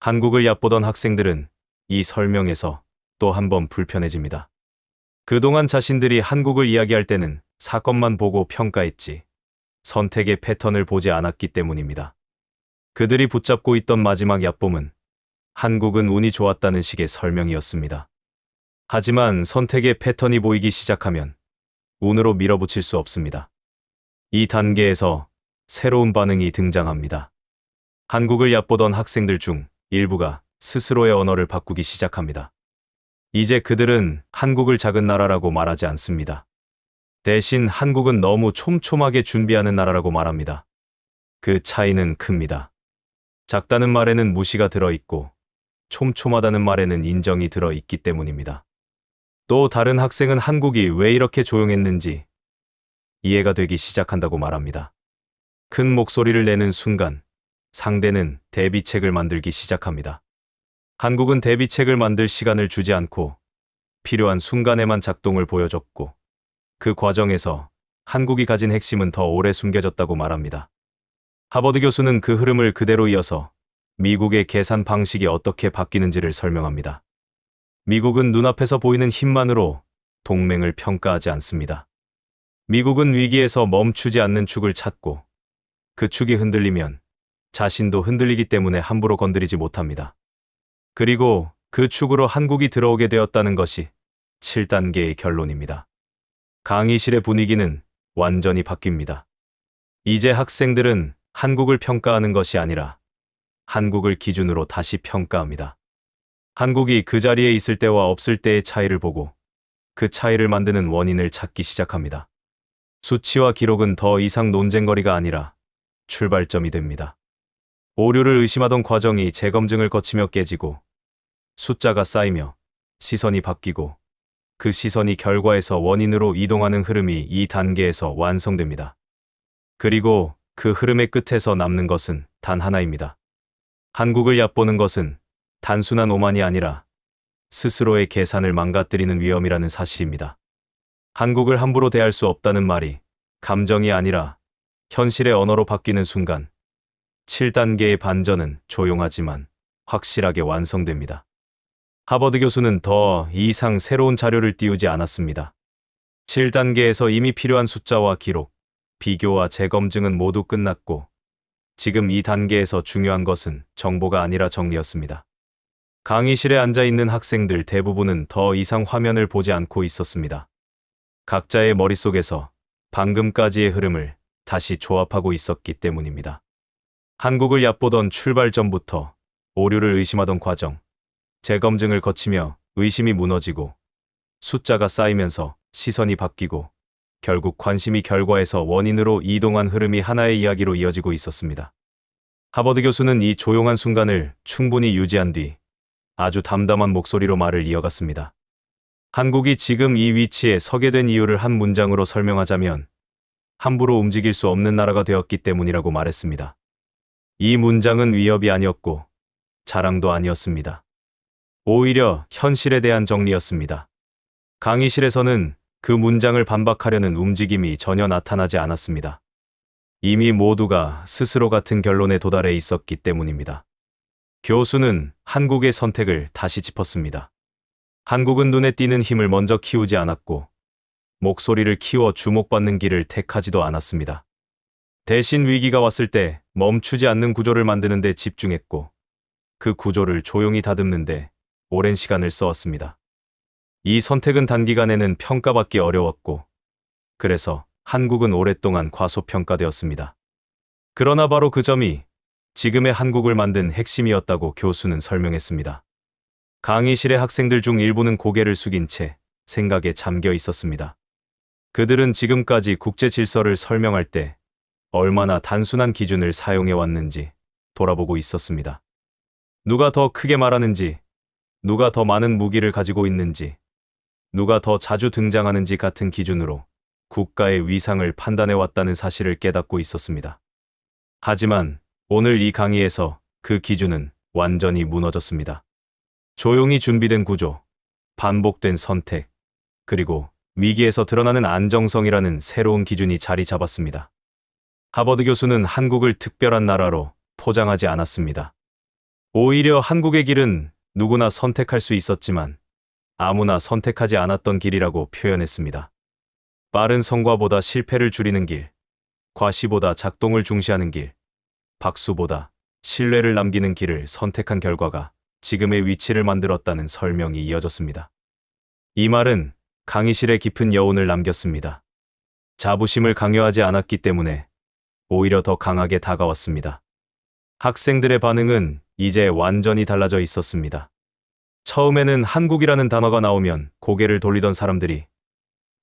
한국을 얕보던 학생들은 이 설명에서 또 한 번 불편해집니다. 그동안 자신들이 한국을 이야기할 때는 사건만 보고 평가했지 선택의 패턴을 보지 않았기 때문입니다. 그들이 붙잡고 있던 마지막 얕봄은 한국은 운이 좋았다는 식의 설명이었습니다. 하지만 선택의 패턴이 보이기 시작하면 운으로 밀어붙일 수 없습니다. 이 단계에서 새로운 반응이 등장합니다. 한국을 얕보던 학생들 중 일부가 스스로의 언어를 바꾸기 시작합니다. 이제 그들은 한국을 작은 나라라고 말하지 않습니다. 대신 한국은 너무 촘촘하게 준비하는 나라라고 말합니다. 그 차이는 큽니다. 작다는 말에는 무시가 들어있고 촘촘하다는 말에는 인정이 들어있기 때문입니다. 또 다른 학생은 한국이 왜 이렇게 조용했는지 이해가 되기 시작한다고 말합니다. 큰 목소리를 내는 순간 상대는 대비책을 만들기 시작합니다. 한국은 대비책을 만들 시간을 주지 않고 필요한 순간에만 작동을 보여줬고, 그 과정에서 한국이 가진 핵심은 더 오래 숨겨졌다고 말합니다. 하버드 교수는 그 흐름을 그대로 이어서 미국의 계산 방식이 어떻게 바뀌는지를 설명합니다. 미국은 눈앞에서 보이는 힘만으로 동맹을 평가하지 않습니다. 미국은 위기에서 멈추지 않는 축을 찾고, 그 축이 흔들리면 자신도 흔들리기 때문에 함부로 건드리지 못합니다. 그리고 그 축으로 한국이 들어오게 되었다는 것이 7단계의 결론입니다. 강의실의 분위기는 완전히 바뀝니다. 이제 학생들은 한국을 평가하는 것이 아니라 한국을 기준으로 다시 평가합니다. 한국이 그 자리에 있을 때와 없을 때의 차이를 보고 그 차이를 만드는 원인을 찾기 시작합니다. 수치와 기록은 더 이상 논쟁거리가 아니라 출발점이 됩니다. 오류를 의심하던 과정이 재검증을 거치며 깨지고 숫자가 쌓이며 시선이 바뀌고 그 시선이 결과에서 원인으로 이동하는 흐름이 이 단계에서 완성됩니다. 그리고 그 흐름의 끝에서 남는 것은 단 하나입니다. 한국을 얕보는 것은 단순한 오만이 아니라 스스로의 계산을 망가뜨리는 위험이라는 사실입니다. 한국을 함부로 대할 수 없다는 말이 감정이 아니라 현실의 언어로 바뀌는 순간 7단계의 반전은 조용하지만 확실하게 완성됩니다. 하버드 교수는 더 이상 새로운 자료를 띄우지 않았습니다. 7단계에서 이미 필요한 숫자와 기록, 비교와 재검증은 모두 끝났고 지금 이 단계에서 중요한 것은 정보가 아니라 정리였습니다. 강의실에 앉아있는 학생들 대부분은 더 이상 화면을 보지 않고 있었습니다. 각자의 머릿속에서 방금까지의 흐름을 다시 조합하고 있었기 때문입니다. 한국을 얕보던 출발점부터 오류를 의심하던 과정, 재검증을 거치며 의심이 무너지고 숫자가 쌓이면서 시선이 바뀌고 결국 관심이 결과에서 원인으로 이동한 흐름이 하나의 이야기로 이어지고 있었습니다. 하버드 교수는 이 조용한 순간을 충분히 유지한 뒤 아주 담담한 목소리로 말을 이어갔습니다. 한국이 지금 이 위치에 서게 된 이유를 한 문장으로 설명하자면 함부로 움직일 수 없는 나라가 되었기 때문이라고 말했습니다. 이 문장은 위협이 아니었고 자랑도 아니었습니다. 오히려 현실에 대한 정리였습니다. 강의실에서는 그 문장을 반박하려는 움직임이 전혀 나타나지 않았습니다. 이미 모두가 스스로 같은 결론에 도달해 있었기 때문입니다. 교수는 한국의 선택을 다시 짚었습니다. 한국은 눈에 띄는 힘을 먼저 키우지 않았고 목소리를 키워 주목받는 길을 택하지도 않았습니다. 대신 위기가 왔을 때 멈추지 않는 구조를 만드는 데 집중했고 그 구조를 조용히 다듬는 데 오랜 시간을 써왔습니다. 이 선택은 단기간에는 평가받기 어려웠고 그래서 한국은 오랫동안 과소평가되었습니다. 그러나 바로 그 점이 지금의 한국을 만든 핵심이었다고 교수는 설명했습니다. 강의실의 학생들 중 일부는 고개를 숙인 채 생각에 잠겨 있었습니다. 그들은 지금까지 국제 질서를 설명할 때 얼마나 단순한 기준을 사용해 왔는지 돌아보고 있었습니다. 누가 더 크게 말하는지, 누가 더 많은 무기를 가지고 있는지, 누가 더 자주 등장하는지 같은 기준으로 국가의 위상을 판단해 왔다는 사실을 깨닫고 있었습니다. 하지만 오늘 이 강의에서 그 기준은 완전히 무너졌습니다. 조용히 준비된 구조, 반복된 선택, 그리고 위기에서 드러나는 안정성이라는 새로운 기준이 자리 잡았습니다. 하버드 교수는 한국을 특별한 나라로 포장하지 않았습니다. 오히려 한국의 길은 누구나 선택할 수 있었지만 아무나 선택하지 않았던 길이라고 표현했습니다. 빠른 성과보다 실패를 줄이는 길, 과시보다 작동을 중시하는 길, 박수보다 신뢰를 남기는 길을 선택한 결과가 지금의 위치를 만들었다는 설명이 이어졌습니다. 이 말은 강의실에 깊은 여운을 남겼습니다. 자부심을 강요하지 않았기 때문에 오히려 더 강하게 다가왔습니다. 학생들의 반응은 이제 완전히 달라져 있었습니다. 처음에는 한국이라는 단어가 나오면 고개를 돌리던 사람들이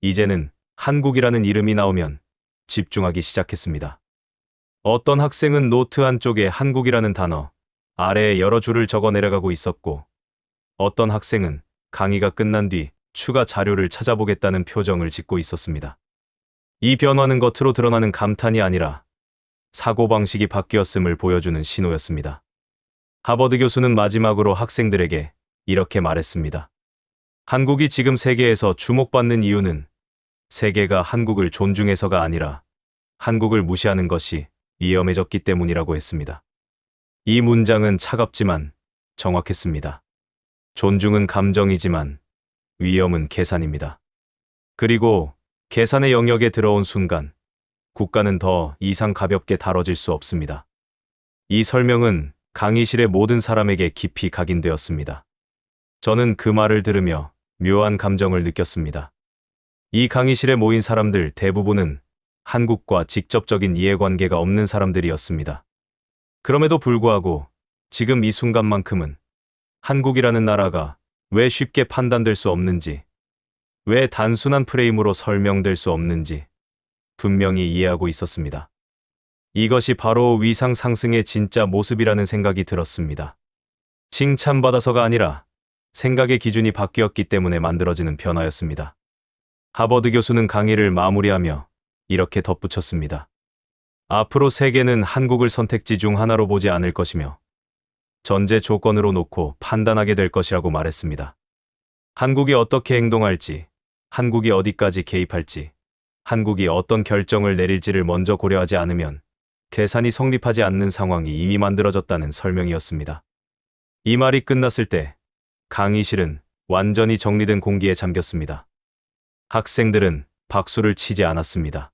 이제는 한국이라는 이름이 나오면 집중하기 시작했습니다. 어떤 학생은 노트 한쪽에 한국이라는 단어, 아래에 여러 줄을 적어 내려가고 있었고 어떤 학생은 강의가 끝난 뒤 추가 자료를 찾아보겠다는 표정을 짓고 있었습니다. 이 변화는 겉으로 드러나는 감탄이 아니라 사고방식이 바뀌었음을 보여주는 신호였습니다. 하버드 교수는 마지막으로 학생들에게 이렇게 말했습니다. 한국이 지금 세계에서 주목받는 이유는 세계가 한국을 존중해서가 아니라 한국을 무시하는 것이 위험해졌기 때문이라고 했습니다. 이 문장은 차갑지만 정확했습니다. 존중은 감정이지만 위험은 계산입니다. 그리고 계산의 영역에 들어온 순간 국가는 더 이상 가볍게 다뤄질 수 없습니다. 이 설명은 강의실의 모든 사람에게 깊이 각인되었습니다. 저는 그 말을 들으며 묘한 감정을 느꼈습니다. 이 강의실에 모인 사람들 대부분은 한국과 직접적인 이해관계가 없는 사람들이었습니다. 그럼에도 불구하고 지금 이 순간만큼은 한국이라는 나라가 왜 쉽게 판단될 수 없는지, 왜 단순한 프레임으로 설명될 수 없는지 분명히 이해하고 있었습니다. 이것이 바로 위상 상승의 진짜 모습이라는 생각이 들었습니다. 칭찬받아서가 아니라 생각의 기준이 바뀌었기 때문에 만들어지는 변화였습니다. 하버드 교수는 강의를 마무리하며 이렇게 덧붙였습니다. 앞으로 세계는 한국을 선택지 중 하나로 보지 않을 것이며 전제 조건으로 놓고 판단하게 될 것이라고 말했습니다. 한국이 어떻게 행동할지, 한국이 어디까지 개입할지, 한국이 어떤 결정을 내릴지를 먼저 고려하지 않으면 계산이 성립하지 않는 상황이 이미 만들어졌다는 설명이었습니다. 이 말이 끝났을 때 강의실은 완전히 정리된 공기에 잠겼습니다. 학생들은 박수를 치지 않았습니다.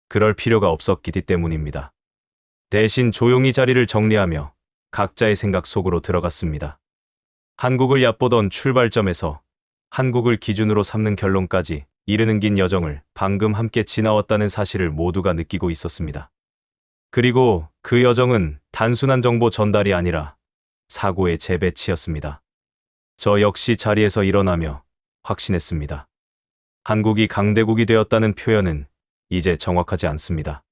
그럴 필요가 없었기 때문입니다. 대신 조용히 자리를 정리하며 각자의 생각 속으로 들어갔습니다. 한국을 얕보던 출발점에서 한국을 기준으로 삼는 결론까지 이르는 긴 여정을 방금 함께 지나왔다는 사실을 모두가 느끼고 있었습니다. 그리고 그 여정은 단순한 정보 전달이 아니라 사고의 재배치였습니다. 저 역시 자리에서 일어나며 확신했습니다. 한국이 강대국이 되었다는 표현은 이제 정확하지 않습니다.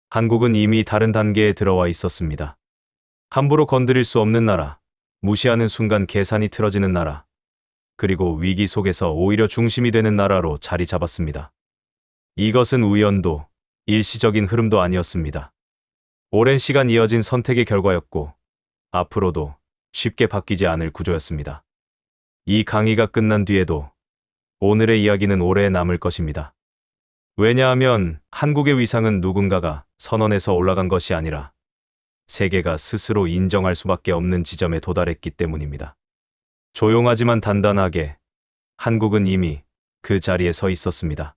한국은 이미 다른 단계에 들어와 있었습니다. 함부로 건드릴 수 없는 나라, 무시하는 순간 계산이 틀어지는 나라, 그리고 위기 속에서 오히려 중심이 되는 나라로 자리 잡았습니다. 이것은 우연도 일시적인 흐름도 아니었습니다. 오랜 시간 이어진 선택의 결과였고 앞으로도 쉽게 바뀌지 않을 구조였습니다. 이 강의가 끝난 뒤에도 오늘의 이야기는 오래 남을 것입니다. 왜냐하면 한국의 위상은 누군가가 선언해서 올라간 것이 아니라 세계가 스스로 인정할 수밖에 없는 지점에 도달했기 때문입니다. 조용하지만 단단하게 한국은 이미 그 자리에 서 있었습니다.